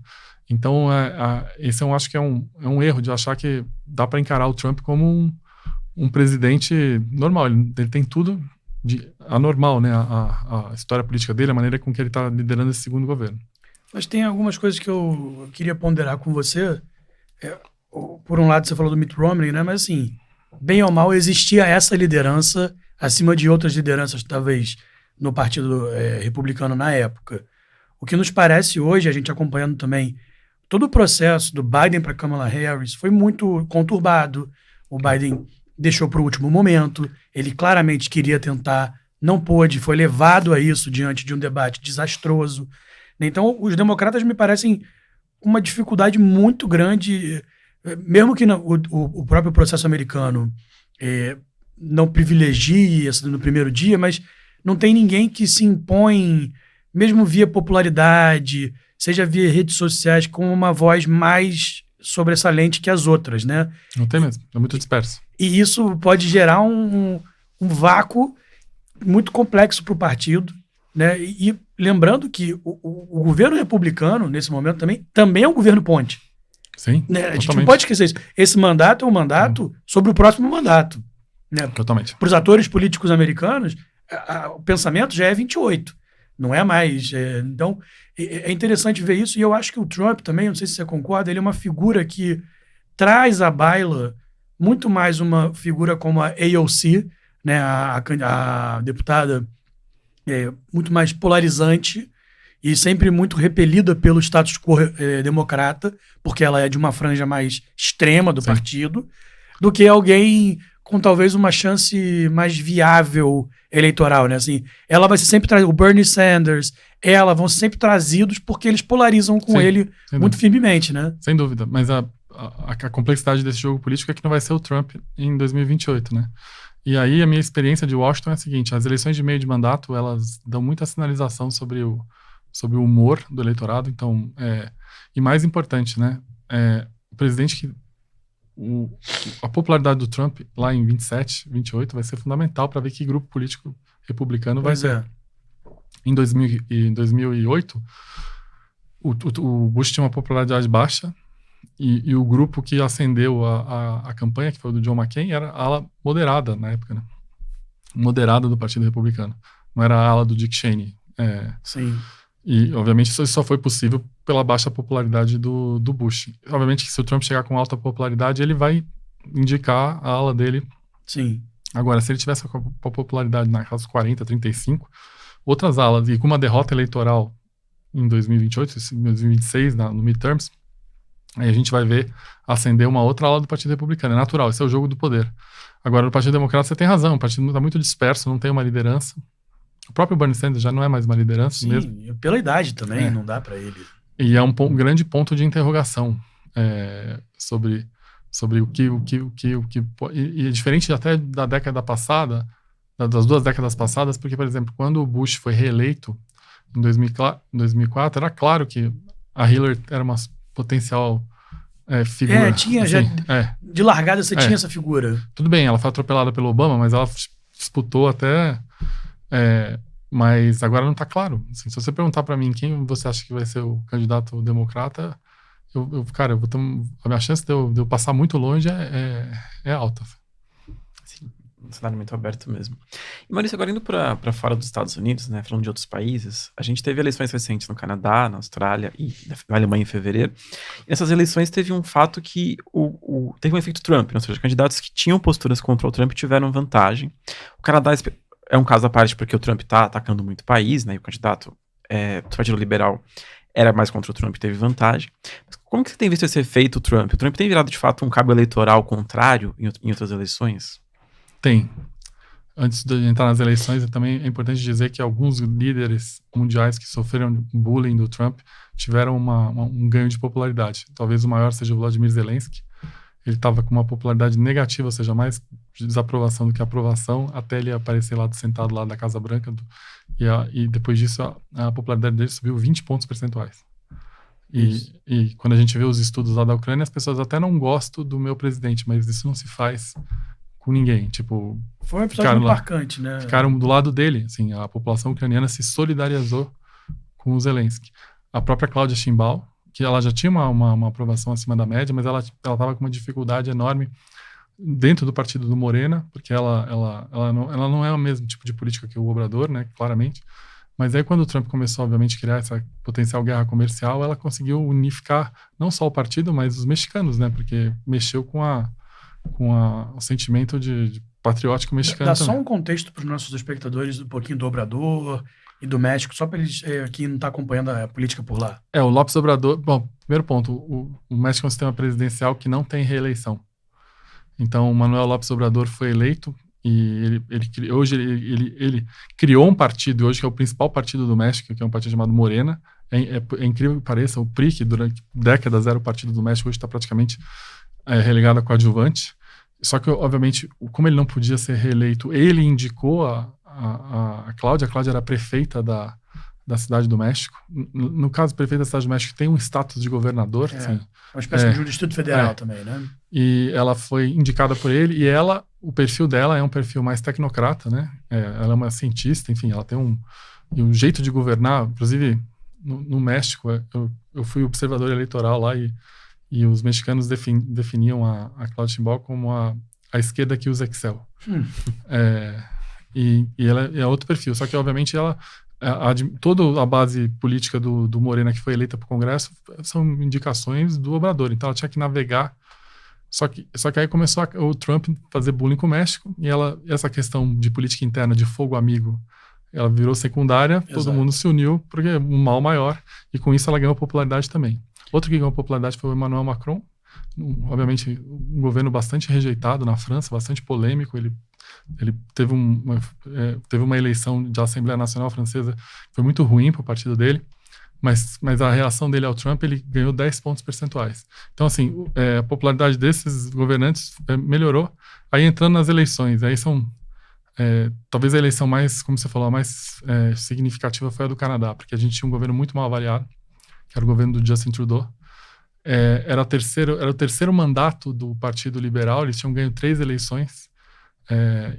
S2: Então, esse eu acho que é um erro de achar que dá para encarar o Trump como um presidente normal. Ele tem tudo de anormal, né? A história política dele, a maneira com que ele está liderando esse segundo governo.
S3: Mas tem algumas coisas que eu queria ponderar com você. Por um lado, você falou do Mitt Romney, né? Mas, assim, bem ou mal, existia essa liderança acima de outras lideranças, talvez, no Partido Republicano na época. O que nos parece hoje, a gente acompanhando também todo o processo do Biden para Kamala Harris, foi muito conturbado. O Biden deixou para o último momento. Ele claramente queria tentar, não pôde, foi levado a isso diante de um debate desastroso. Então, os democratas me parecem com uma dificuldade muito grande, mesmo que o próprio processo americano não privilegie no primeiro dia, mas não tem ninguém que se impõe, mesmo via popularidade, seja via redes sociais, com uma voz mais sobressalente que as outras, né?
S2: Não tem mesmo, é muito disperso.
S3: E isso pode gerar um vácuo muito complexo para o partido, né? E lembrando que o governo republicano, nesse momento, também é um governo ponte.
S2: Sim,
S3: né? A gente não pode esquecer isso. Esse mandato é um mandato sobre o próximo mandato. Né?
S2: Totalmente.
S3: Para os atores políticos americanos, o pensamento já é 28. Não é mais. Então, é interessante ver isso. E eu acho que o Trump também, não sei se você concorda, ele é uma figura que traz à baila muito mais uma figura como a AOC, né, a deputada muito mais polarizante e sempre muito repelida pelo status quo democrata, porque ela é de uma franja mais extrema do partido, do que alguém com talvez uma chance mais viável eleitoral, né? Assim, ela vai ser sempre o Bernie Sanders, ela vão ser sempre trazidos porque eles polarizam com ele muito firmemente, né?
S2: Sem dúvida, mas a complexidade desse jogo político é que não vai ser o Trump em 2028, né? E aí a minha experiência de Washington é a seguinte: as eleições de meio de mandato, elas dão muita sinalização sobre o humor do eleitorado. Então, e mais importante, né? O presidente que a popularidade do Trump lá em 27, 28 vai ser fundamental para ver que grupo político republicano vai ser. Em 2008, o Bush tinha uma popularidade baixa e o grupo que acendeu a campanha, que foi o do John McCain, era a ala moderada na época, né? Moderada do Partido Republicano. Não era a ala do Dick Cheney.
S3: Sim.
S2: E, obviamente, isso só foi possível pela baixa popularidade do Bush. Obviamente que se o Trump chegar com alta popularidade, ele vai indicar a ala dele.
S3: Sim.
S2: Agora, se ele tivesse com a popularidade na casa dos 40, 35, outras alas, e com uma derrota eleitoral em 2028, em 2026, no midterms, aí a gente vai ver acender uma outra ala do Partido Republicano. É natural, esse é o jogo do poder. Agora, no Partido Democrata, você tem razão, o partido está muito disperso, não tem uma liderança. O próprio Bernie Sanders já não é mais uma liderança.
S3: Sim, mesmo. Pela idade também, não dá para ele.
S2: E é um grande ponto de interrogação sobre o que... E é diferente até da década passada, das 2 décadas passadas, porque, por exemplo, quando o Bush foi reeleito em 2004, era claro que a Hillary era uma potencial figura.
S3: Tinha assim, já... De largada você tinha essa figura.
S2: Tudo bem, ela foi atropelada pelo Obama, mas ela disputou até... mas agora não está claro. Assim, se você perguntar para mim quem você acha que vai ser o candidato democrata, cara, a minha chance de eu passar muito longe é alta.
S1: Sim, um cenário muito aberto mesmo. E Maurício, agora indo para fora dos Estados Unidos, né, falando de outros países, a gente teve eleições recentes no Canadá, na Austrália e na Alemanha em fevereiro. E nessas eleições teve um fato que teve um efeito Trump, ou seja, candidatos que tinham posturas contra o Trump tiveram vantagem. O Canadá é um caso à parte porque o Trump está atacando muito o país, né, e o candidato do Partido Liberal era mais contra o Trump e teve vantagem. Mas como que você tem visto esse efeito Trump? O Trump tem virado, de fato, um cabo eleitoral contrário em outras eleições?
S2: Tem. Antes de entrar nas eleições, também é importante dizer que alguns líderes mundiais que sofreram bullying do Trump tiveram um ganho de popularidade. Talvez o maior seja o Vladimir Zelensky. Ele estava com uma popularidade negativa, ou seja, mais de desaprovação do que aprovação, até ele aparecer lá sentado lá da Casa Branca. E depois disso, a popularidade dele subiu 20 pontos percentuais. E quando a gente vê os estudos lá da Ucrânia, as pessoas até não gostam do meu presidente, mas isso não se faz com ninguém. Tipo,
S3: foi um episódio muito marcante, né?
S2: Ficaram do lado dele. Assim, a população ucraniana se solidarizou com o Zelensky. A própria Cláudia Sheinbaum, que ela já tinha uma aprovação acima da média, mas ela estava com uma dificuldade enorme dentro do partido do Morena, porque ela não é o mesmo tipo de política que o Obrador, né, claramente. Mas aí quando o Trump começou, obviamente, a criar essa potencial guerra comercial, ela conseguiu unificar não só o partido, mas os mexicanos, né, porque mexeu com o sentimento de patriótico mexicano.
S3: Dá só um contexto para os nossos espectadores, um pouquinho do Obrador e do México, só para eles aqui não estar acompanhando a política por lá.
S2: O López Obrador... Bom, primeiro ponto, o México é um sistema presidencial que não tem reeleição. Então, o Manuel López Obrador foi eleito e ele criou um partido, hoje que é o principal partido do México, que é um partido chamado Morena. É incrível que pareça, o PRI, que durante décadas era o partido do México, hoje está praticamente relegado a coadjuvante. Só que, obviamente, como ele não podia ser reeleito, ele indicou a Cláudia. A Cláudia era prefeita da Cidade do México. No caso, prefeita da Cidade do México tem um status de governador. Assim,
S3: uma espécie de Distrito Federal também, né?
S2: E ela foi indicada por ele, e o perfil dela é um perfil mais tecnocrata, né? Ela é uma cientista, enfim, ela tem um jeito de governar. Inclusive, no México, eu fui observador eleitoral lá e os mexicanos definiam a Cláudia Sheinbaum como a esquerda que usa Excel. E ela é outro perfil, só que, obviamente, toda a base política do Morena que foi eleita para o Congresso são indicações do Obrador, então ela tinha que navegar. Só que aí começou o Trump fazer bullying com o México, e essa questão de política interna, de fogo amigo, ela virou secundária. Exato. Todo mundo se uniu, porque é um mal maior, e com isso ela ganhou popularidade também. Outro que ganhou popularidade foi o Emmanuel Macron, obviamente um governo bastante rejeitado na França, bastante polêmico. Ele teve uma eleição da Assembleia Nacional Francesa que foi muito ruim para o partido dele, mas a reação dele ao Trump, ele ganhou 10 pontos percentuais. Então, assim, a popularidade desses governantes melhorou. Aí, entrando nas eleições, aí talvez a eleição mais, como você falou, a mais significativa foi a do Canadá, porque a gente tinha um governo muito mal avaliado, que era o governo do Justin Trudeau. Era o terceiro mandato do Partido Liberal, eles tinham ganho 3 eleições.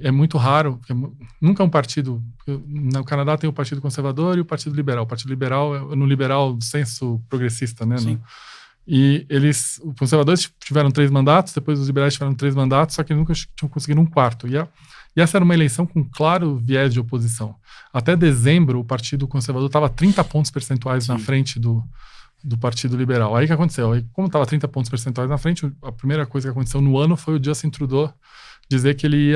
S2: É muito raro, porque nunca é um partido... No Canadá tem o Partido Conservador e o Partido Liberal. O Partido Liberal é no liberal do senso progressista, né?
S3: Sim.
S2: E os conservadores tiveram 3 mandatos, depois os liberais tiveram 3 mandatos, só que nunca tinham conseguido um quarto. E essa era uma eleição com claro viés de oposição. Até dezembro, o Partido Conservador estava 30 pontos percentuais na frente do Partido Liberal. Aí o que aconteceu? Aí, como estava 30 pontos percentuais na frente, a primeira coisa que aconteceu no ano foi o Justin Trudeau dizer que ele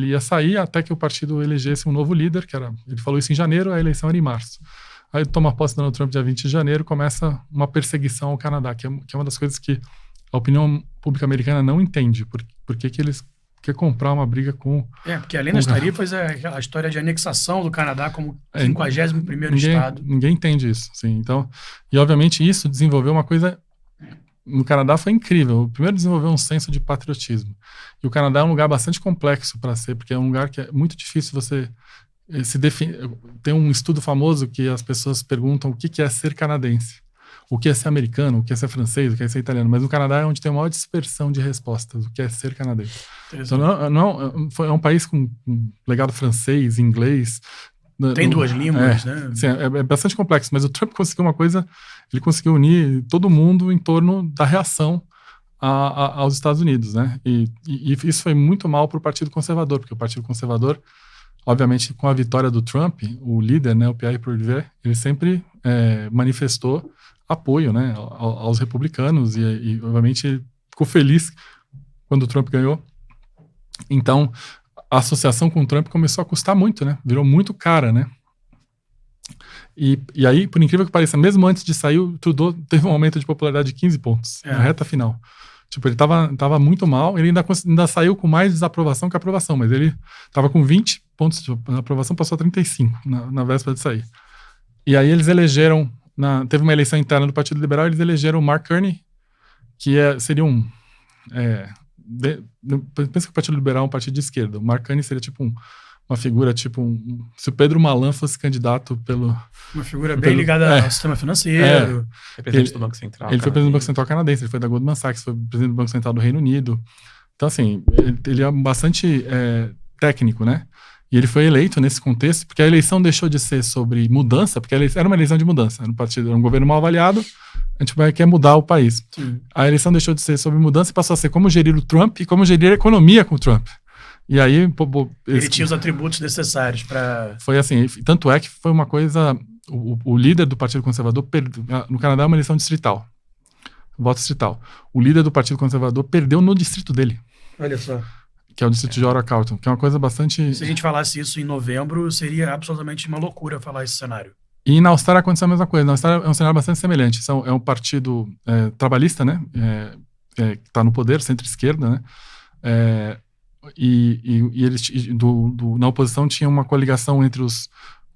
S2: ia sair até que o partido elegesse um novo líder, ele falou isso em janeiro, a eleição era em março. Aí toma posse Donald Trump dia 20 de janeiro, começa uma perseguição ao Canadá, que é uma das coisas que a opinião pública americana não entende. Por que eles querem comprar uma briga com...
S3: porque além das tarifas, a história de anexação do Canadá como 51º estado.
S2: Ninguém entende isso. Assim, então, e obviamente isso desenvolveu uma coisa... No Canadá foi incrível. Primeiro desenvolveu um senso de patriotismo. E o Canadá é um lugar bastante complexo para ser, porque é um lugar que é muito difícil você se definir. Tem um estudo famoso que as pessoas perguntam o que é ser canadense, o que é ser americano, o que é ser francês, o que é ser italiano. Mas no Canadá é onde tem a maior dispersão de respostas, o que é ser canadense. Então é um país com legado francês, inglês,
S3: Tem duas línguas, né?
S2: Sim, é bastante complexo, mas o Trump conseguiu uma coisa, ele conseguiu unir todo mundo em torno da reação aos Estados Unidos, né? E isso foi muito mal para o Partido Conservador, porque o Partido Conservador, obviamente, com a vitória do Trump, o líder, né, o Pierre Poilievre, ele sempre manifestou apoio, né, aos republicanos e obviamente, ele ficou feliz quando o Trump ganhou. Então, a associação com o Trump começou a custar muito, né? Virou muito cara, né? E aí, por incrível que pareça, mesmo antes de sair, o Trudeau teve um aumento de popularidade de 15 pontos na reta final. Tipo, ele tava muito mal, ele ainda saiu com mais desaprovação que aprovação, mas ele tava com 20 pontos de aprovação, passou a 35 na véspera de sair. E aí eles elegeram, teve uma eleição interna do Partido Liberal, eles elegeram o Mark Carney, que seria um... pensa que o Partido Liberal é um partido de esquerda. O Mark Carney seria tipo uma figura, tipo se o Pedro Malan fosse candidato pelo... Uma
S3: figura bem ligada ao sistema financeiro.
S1: Presidente do Banco Central.
S2: Ele foi presidente do Banco Central canadense, ele foi da Goldman Sachs, foi presidente do Banco Central do Reino Unido. Então, assim, ele é bastante técnico, né? E ele foi eleito nesse contexto, porque a eleição deixou de ser sobre mudança, porque era uma eleição de mudança. Era um governo mal avaliado, a gente quer mudar o país. Sim. A eleição deixou de ser sobre mudança e passou a ser como gerir o Trump e como gerir a economia com o Trump. E aí...
S3: ele tinha os atributos necessários para...
S2: Foi assim, tanto é que foi uma coisa... O líder do Partido Conservador, no Canadá é uma eleição distrital, voto distrital. O líder do Partido Conservador perdeu no distrito dele.
S3: Olha só.
S2: Que é o distrito de Ottawa-Carleton, que é uma coisa bastante...
S3: Se a gente falasse isso em novembro, seria absolutamente uma loucura falar esse cenário.
S2: E na Austrália aconteceu a mesma coisa. Na Austrália é um cenário bastante semelhante. É um partido trabalhista, né? Que está no poder, centro-esquerda, né? E eles, na oposição, tinha uma coligação entre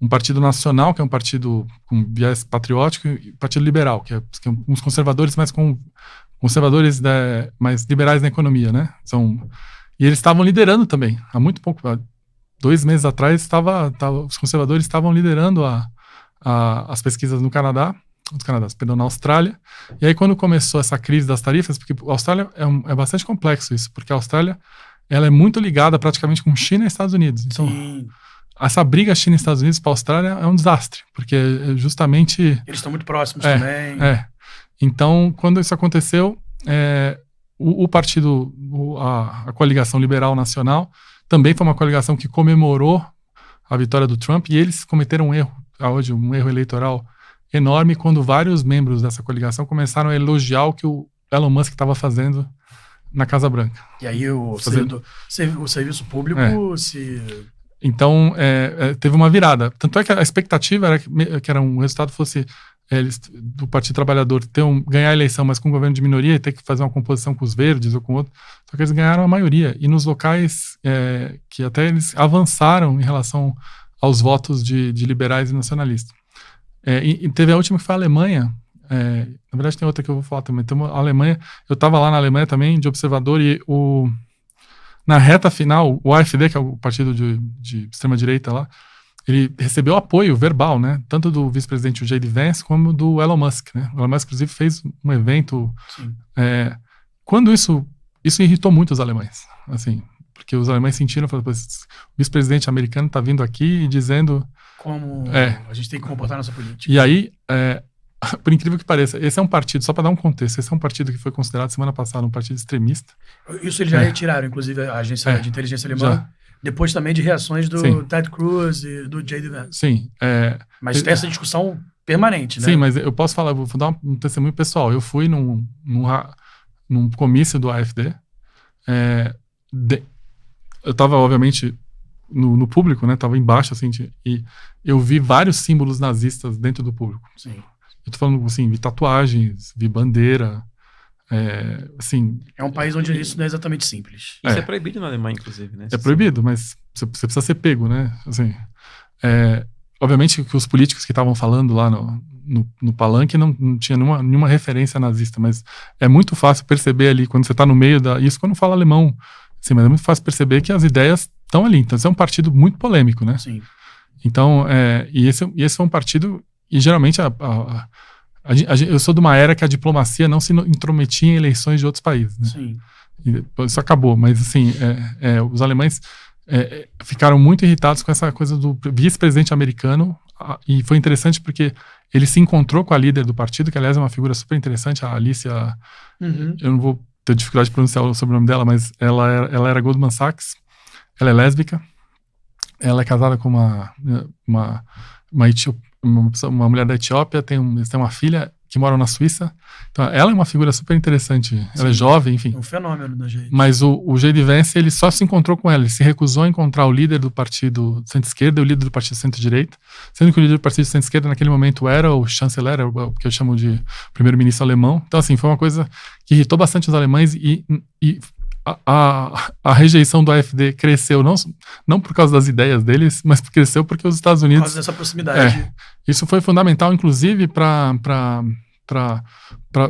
S2: um partido nacional, que é um partido com viés patriótico, e o Partido Liberal, que é uns conservadores, mas com conservadores mais liberais na economia, né? E eles estavam liderando também. Há muito pouco, 2 meses atrás, os conservadores estavam liderando as pesquisas no Canadá, na Austrália. E aí, quando começou essa crise das tarifas, porque a Austrália é bastante complexo isso, porque a Austrália ela é muito ligada praticamente com China e Estados Unidos. Então, essa briga China e Estados Unidos para a Austrália é um desastre, porque justamente...
S3: Eles estão muito próximos também.
S2: Então, quando isso aconteceu, o partido, a coligação liberal nacional, também foi uma coligação que comemorou a vitória do Trump, e eles cometeram um erro eleitoral enorme, quando vários membros dessa coligação começaram a elogiar o que o Elon Musk estava fazendo na Casa Branca.
S3: E aí o serviço público
S2: Então, teve uma virada. Tanto é que a expectativa era que o resultado fosse do Partido Trabalhador ganhar a eleição, mas com um governo de minoria, e ter que fazer uma composição com os verdes ou com outro. Só que eles ganharam a maioria. E nos locais que até eles avançaram em relação aos votos de liberais e nacionalistas. E teve a última, que foi a Alemanha. Na verdade, tem outra que eu vou falar também. Então, a Alemanha, eu estava lá na Alemanha também, de observador, e na reta final, o AfD, que é o partido de extrema-direita lá, ele recebeu apoio verbal, né? Tanto do vice-presidente J.D. Vance, como do Elon Musk, né? O Elon Musk, inclusive, fez um evento... Quando isso irritou muito os alemães, assim, porque os alemães sentiram, falaram, o vice-presidente americano está vindo aqui e dizendo...
S3: Como a gente tem que comportar nossa política.
S2: E aí... por incrível que pareça, esse é um partido, só para dar um contexto, esse é um partido que foi considerado semana passada um partido extremista.
S3: Isso eles já retiraram, inclusive, a agência de inteligência alemã, já. Depois também de reações do Ted Cruz e do J.D. Vance.
S2: Sim.
S3: Mas tem essa discussão permanente, né?
S2: Sim, mas eu posso falar, vou dar um testemunho pessoal. Eu fui num comício do AfD, eu estava, obviamente, no público, né? Estava embaixo, assim, e eu vi vários símbolos nazistas dentro do público.
S3: Sim.
S2: Eu tô falando, assim, vi tatuagens, vi bandeira, assim...
S3: É um país onde isso não é exatamente simples.
S1: Isso é proibido na Alemanha, inclusive, né?
S2: É proibido, mas você precisa ser pego, né? Assim, obviamente que os políticos que estavam falando lá no palanque não tinha nenhuma referência nazista, mas é muito fácil perceber ali, quando você tá no meio isso quando fala alemão, assim, mas é muito fácil perceber que as ideias estão ali. Então, esse é um partido muito polêmico, né?
S3: Sim.
S2: Então, e esse é um partido... E geralmente eu sou de uma era que a diplomacia não se intrometia em eleições de outros países, né?
S3: Sim.
S2: E isso acabou, mas assim, os alemães ficaram muito irritados com essa coisa do vice-presidente americano, e foi interessante porque ele se encontrou com a líder do partido, que aliás é uma figura super interessante, a Alicia, eu não vou ter dificuldade de pronunciar o sobrenome dela, mas ela era Goldman Sachs, ela é lésbica, ela é casada com uma mulher da Etiópia, eles têm uma filha que mora na Suíça. Então, ela é uma figura super interessante. Sim. Ela é jovem, enfim.
S3: É um fenômeno da gente.
S2: Mas o J.D. Vance, ele só se encontrou com ela. Ele se recusou a encontrar o líder do partido centro-esquerda e o líder do partido centro-direita, sendo que o líder do partido centro-esquerda naquele momento era o chanceler, o que eu chamo de primeiro-ministro alemão. Então, assim, foi uma coisa que irritou bastante os alemães e a rejeição do AfD cresceu não por causa das ideias deles, mas cresceu porque os Estados Unidos... Por causa
S3: dessa proximidade.
S2: Isso foi fundamental, inclusive, para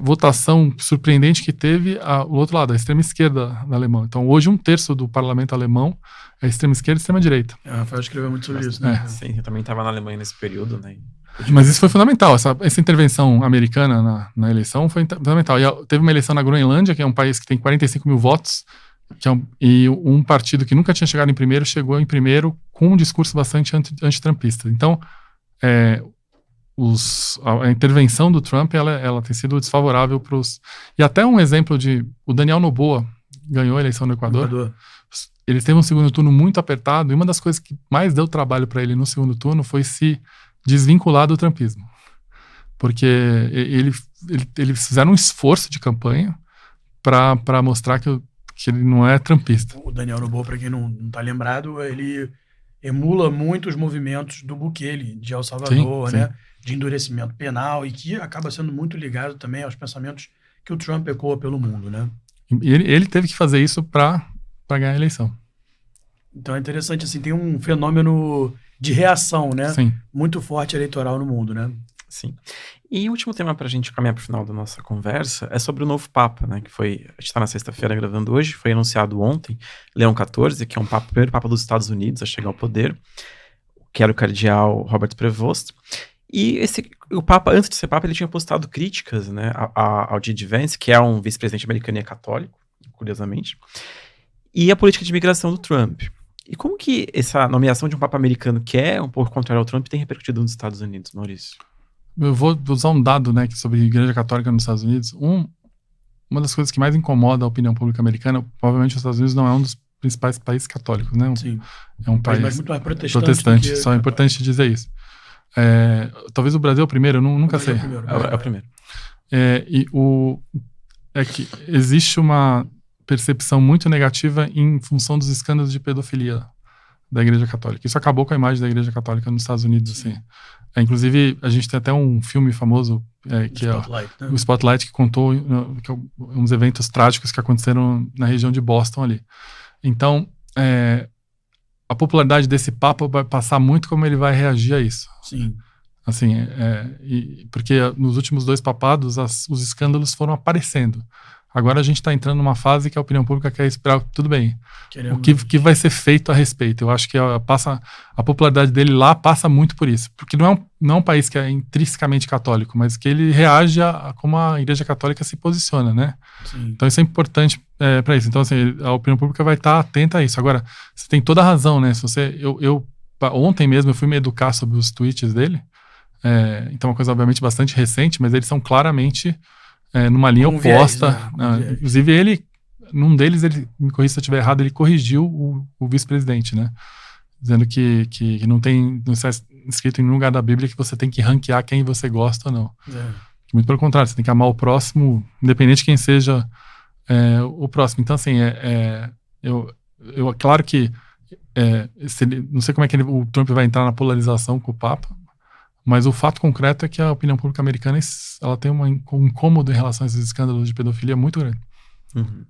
S2: votação surpreendente que teve o outro lado, a extrema-esquerda da Alemanha. Então, hoje, 1/3 do parlamento alemão é extrema-esquerda e extrema-direita.
S3: Rafael escreveu muito sobre isso, né?
S1: Sim, eu também estava na Alemanha nesse período, né?
S2: Mas isso foi fundamental, essa intervenção americana na eleição foi fundamental. E teve uma eleição na Groenlândia, que é um país que tem 45 mil votos, e um partido que nunca tinha chegado em primeiro, chegou em primeiro com um discurso bastante antitrumpista. Então, a intervenção do Trump, ela tem sido desfavorável para os... E até um exemplo o Daniel Noboa ganhou a eleição no Equador. Ele teve um segundo turno muito apertado, e uma das coisas que mais deu trabalho para ele no segundo turno foi se desvincular do trumpismo. Porque eles fizeram um esforço de campanha para mostrar que ele não é trumpista.
S3: O Daniel Noboa, para quem não está lembrado, ele emula muito os movimentos do Bukele, de El Salvador, sim. Né? De endurecimento penal, e que acaba sendo muito ligado também aos pensamentos que o Trump ecoa pelo mundo, né?
S2: E ele teve que fazer isso para ganhar a eleição.
S3: Então é interessante, assim, tem um fenômeno de reação, né?
S2: Sim.
S3: Muito forte eleitoral no mundo, né?
S1: Sim. E o último tema para a gente caminhar para o final da nossa conversa é sobre o novo Papa, né? Que foi, a gente está na sexta-feira gravando hoje, foi anunciado ontem, Leão XIV, que é o primeiro Papa dos Estados Unidos a chegar ao poder, que era o cardeal Robert Prevost. E o Papa, antes de ser Papa, ele tinha postado críticas, né, ao J.D. Vance, que é um vice-presidente americano e é católico, curiosamente, e a política de imigração do Trump. E como que essa nomeação de um Papa americano que é um pouco contrário ao Trump tem repercutido nos Estados Unidos, Maurício?
S2: Eu vou usar um dado, né, sobre a Igreja Católica nos Estados Unidos. Uma das coisas que mais incomoda a opinião pública americana, provavelmente os Estados Unidos não é um dos principais países católicos, né?
S3: Sim.
S2: É um país
S3: muito mais
S2: protestante, só é importante dizer isso. Talvez o Brasil é o primeiro, eu nunca sei.
S1: É o primeiro.
S2: É que existe uma percepção muito negativa em função dos escândalos de pedofilia da Igreja Católica. Isso acabou com a imagem da Igreja Católica nos Estados Unidos, assim. Inclusive, a gente tem até um filme famoso, que
S3: Spotlight, né?
S2: O Spotlight, que contou uns eventos trágicos que aconteceram na região de Boston ali. Então, a popularidade desse Papa vai passar muito como ele vai reagir a isso.
S3: Sim.
S2: Assim, porque nos últimos 2 papados os escândalos foram aparecendo. Agora a gente está entrando numa fase que a opinião pública quer esperar, tudo bem. O que vai ser feito a respeito? Eu acho que a popularidade dele lá passa muito por isso. Porque não é um país que é intrinsecamente católico, mas que ele reage a como a Igreja Católica se posiciona, né?
S3: Sim.
S2: Então isso é importante para isso. Então, assim, a opinião pública vai estar atenta a isso. Agora, você tem toda a razão, né? Ontem mesmo eu fui me educar sobre os tweets dele. Então é uma coisa, obviamente, bastante recente, mas eles são claramente... numa linha oposta.
S3: Viés.
S2: Inclusive, num deles, me corrija se eu estiver errado, ele corrigiu o vice-presidente, né? Dizendo que não está escrito em nenhum lugar da Bíblia que você tem que ranquear quem você gosta ou não. Muito pelo contrário, você tem que amar o próximo, independente de quem seja o próximo. Então, assim, claro que não sei como é que o Trump vai entrar na polarização com o Papa, mas o fato concreto é que a opinião pública americana ela tem um incômodo em relação a esses escândalos de pedofilia muito grande.
S1: Uhum.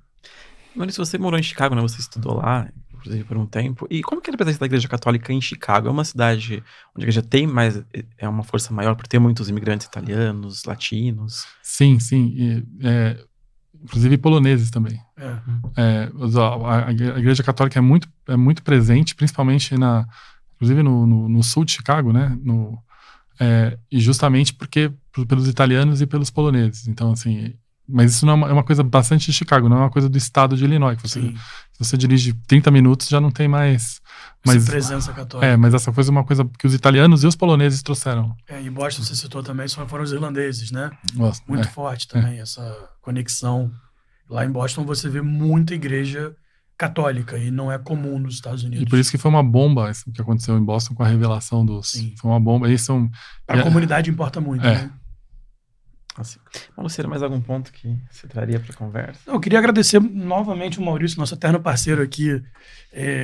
S1: Maurício, você morou em Chicago, né? Você estudou lá, inclusive, por um tempo. E como que é a presença da Igreja Católica em Chicago? É uma cidade onde a igreja tem uma força maior por ter muitos imigrantes italianos, latinos?
S2: Sim. Inclusive poloneses também. A Igreja Católica é muito presente, principalmente inclusive no sul de Chicago, né? E justamente pelos italianos e pelos poloneses. Então, assim, Mas isso não é uma coisa bastante de Chicago, não é uma coisa do estado de Illinois. Que
S3: Sim.
S2: se você dirige 30 minutos, já não tem mais
S3: presença católica.
S2: Mas essa coisa é uma coisa que os italianos e os poloneses trouxeram.
S3: Em Boston, você citou também, foram os irlandeses, né?
S2: Nossa,
S3: muito forte também, essa conexão. Lá em Boston você vê muita igreja católica e não é comum nos Estados Unidos.
S2: E por isso que foi uma bomba isso que aconteceu em Boston com a revelação dos...
S3: Sim.
S2: Foi uma bomba.
S3: Para a comunidade importa muito, né?
S1: Assim. Bom, Lucero, mais algum ponto que você traria para a conversa?
S3: Eu queria agradecer novamente o Maurício, nosso eterno parceiro aqui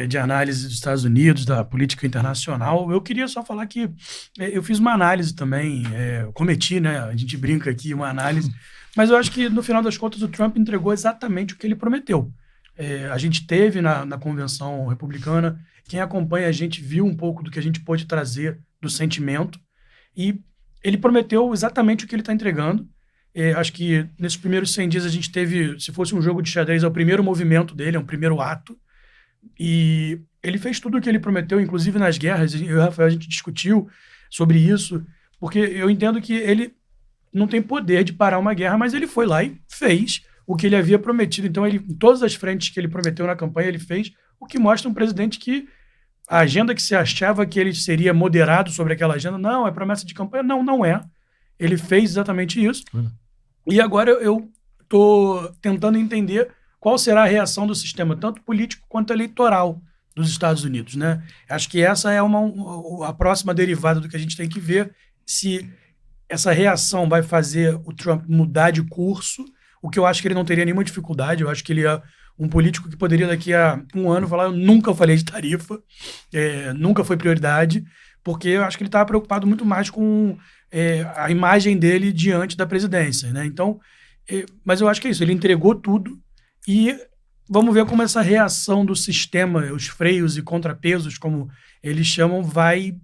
S3: de análise dos Estados Unidos, da política internacional. Eu queria só falar que eu fiz uma análise também, cometi, né? A gente brinca aqui, uma análise, mas eu acho que no final das contas o Trump entregou exatamente o que ele prometeu. A gente teve na convenção republicana, quem acompanha a gente viu um pouco do que a gente pôde trazer do sentimento, e ele prometeu exatamente o que ele está entregando. Acho que nesses primeiros 100 dias a gente teve, se fosse um jogo de xadrez, é o primeiro movimento dele, é um primeiro ato. E ele fez tudo o que ele prometeu, inclusive nas guerras. Eu e o Rafael, a gente discutiu sobre isso, porque eu entendo que ele não tem poder de parar uma guerra, mas ele foi lá e fez o que ele havia prometido. Então, em todas as frentes que ele prometeu na campanha, ele fez, o que mostra um presidente que a agenda que se achava que ele seria moderado sobre aquela agenda, não, é promessa de campanha, não é. Ele fez exatamente isso. E agora eu estou tentando entender qual será a reação do sistema, tanto político quanto eleitoral dos Estados Unidos, né? Acho que essa é a próxima derivada do que a gente tem que ver, se essa reação vai fazer o Trump mudar de curso, o que eu acho que ele não teria nenhuma dificuldade. Eu acho que ele é um político que poderia daqui a um ano falar, eu nunca falei de tarifa, nunca foi prioridade, porque eu acho que ele estava preocupado muito mais com a imagem dele diante da presidência, né? Então, mas eu acho que é isso, ele entregou tudo e vamos ver como essa reação do sistema, os freios e contrapesos, como eles chamam, vai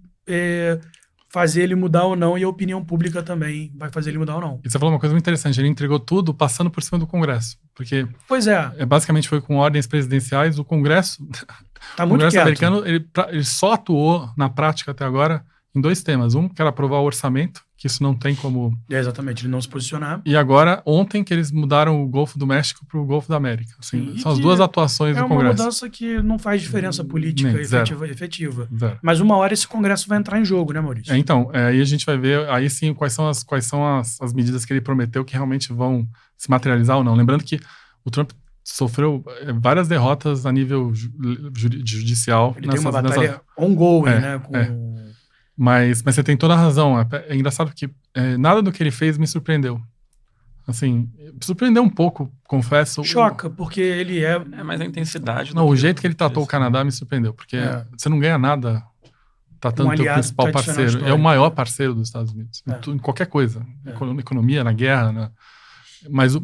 S3: fazer ele mudar ou não, e a opinião pública também vai fazer ele mudar ou não.
S2: E você falou uma coisa muito interessante, ele entregou tudo passando por cima do Congresso, porque
S3: pois
S2: basicamente foi com ordens presidenciais, o Congresso,
S3: tá muito
S2: o Congresso
S3: quieto.
S2: americano, ele só atuou na prática até agora em 2 temas. Um, que era aprovar o orçamento, que isso não tem como...
S3: Exatamente, ele não se posicionar.
S2: E agora, ontem, que eles mudaram o Golfo do México para o Golfo da América. Assim, são as 2 atuações do Congresso.
S3: É uma mudança que não faz diferença política efetiva.
S2: Zero.
S3: Mas uma hora esse Congresso vai entrar em jogo, né, Maurício?
S2: Então, aí a gente vai ver, aí sim, quais são as medidas que ele prometeu que realmente vão se materializar ou não. Lembrando que o Trump sofreu várias derrotas a nível judicial.
S3: Ele tem uma batalha ongoing, né?
S2: Mas você tem toda a razão. É engraçado que nada do que ele fez me surpreendeu. Assim, surpreendeu um pouco, confesso.
S3: Choca, porque ele
S1: mais a intensidade.
S2: Não, o jeito que ele tratou o Canadá me surpreendeu, porque você não ganha nada tratando o teu principal parceiro. É o maior parceiro dos Estados Unidos, em qualquer coisa. Economia, na guerra, Mas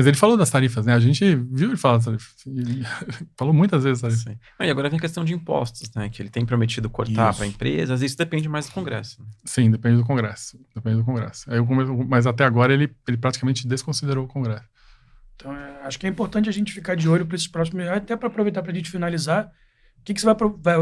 S2: ele falou das tarifas, né? A gente viu ele falar das tarifas. Ele falou muitas vezes das tarifas.
S1: E agora vem a questão de impostos, né? Que ele tem prometido cortar para empresas. Isso depende mais do Congresso. Né?
S2: Sim, depende do Congresso. Mas até agora ele praticamente desconsiderou o Congresso.
S3: Então, acho que é importante a gente ficar de olho para esses próximos... Até para aproveitar para a gente finalizar, o que você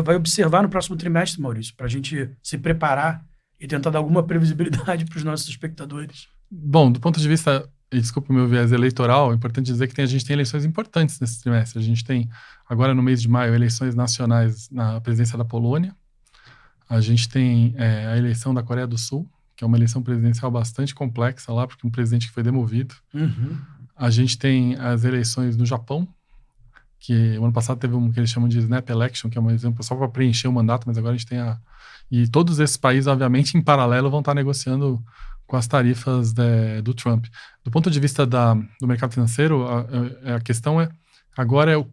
S3: vai observar no próximo trimestre, Maurício? Para a gente se preparar e tentar dar alguma previsibilidade para os nossos espectadores.
S2: Bom, do ponto de vista... Desculpa o meu viés eleitoral, é importante dizer que a gente tem eleições importantes nesse trimestre. A gente tem, agora no mês de maio, eleições nacionais na presidência da Polônia. A gente tem a eleição da Coreia do Sul, que é uma eleição presidencial bastante complexa lá, porque um presidente que foi demovido.
S3: Uhum.
S2: A gente tem as eleições no Japão, que o ano passado teve que eles chamam de Snap Election, que é um exemplo só para preencher o mandato, mas agora a gente tem E todos esses países, obviamente, em paralelo, vão estar negociando com as tarifas do Trump. Do ponto de vista do mercado financeiro, a questão agora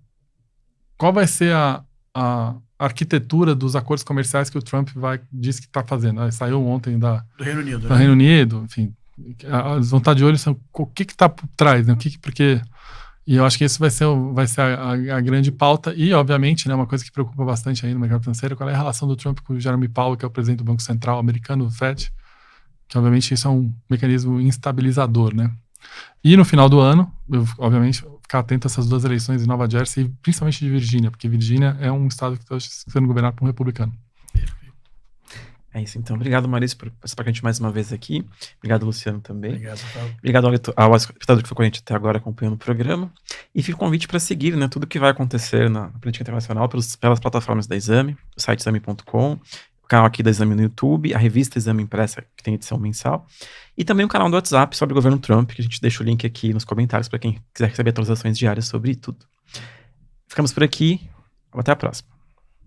S2: qual vai ser a arquitetura dos acordos comerciais que o Trump diz que está fazendo. Saiu ontem do
S3: Reino Unido.
S2: Do Reino Unido, enfim. As vontades de olho são o que está por trás, né? E eu acho que isso vai ser a grande pauta e, obviamente, né, uma coisa que preocupa bastante aí no mercado financeiro, qual é a relação do Trump com o Jeremy Powell, que é o presidente do Banco Central americano, do FED, que obviamente isso é um mecanismo instabilizador, né? E no final do ano, eu, obviamente, ficar atento a essas 2 eleições em Nova Jersey, e principalmente de Virgínia, porque Virgínia é um estado que está sendo governado por um republicano.
S1: É isso, então. Obrigado, Maurício, por participar com a gente mais uma vez aqui. Obrigado, Luciano, também.
S3: Obrigado, Paulo.
S1: Obrigado ao espectador que ficou com a gente até agora acompanhando o programa. E fica o convite para seguir, né, tudo que vai acontecer na política internacional pelas plataformas da Exame, o site exame.com, o canal aqui da Exame no YouTube, a revista Exame Impressa, que tem edição mensal, e também o canal do WhatsApp sobre o governo Trump, que a gente deixa o link aqui nos comentários para quem quiser receber atualizações diárias sobre tudo. Ficamos por aqui. Até a próxima.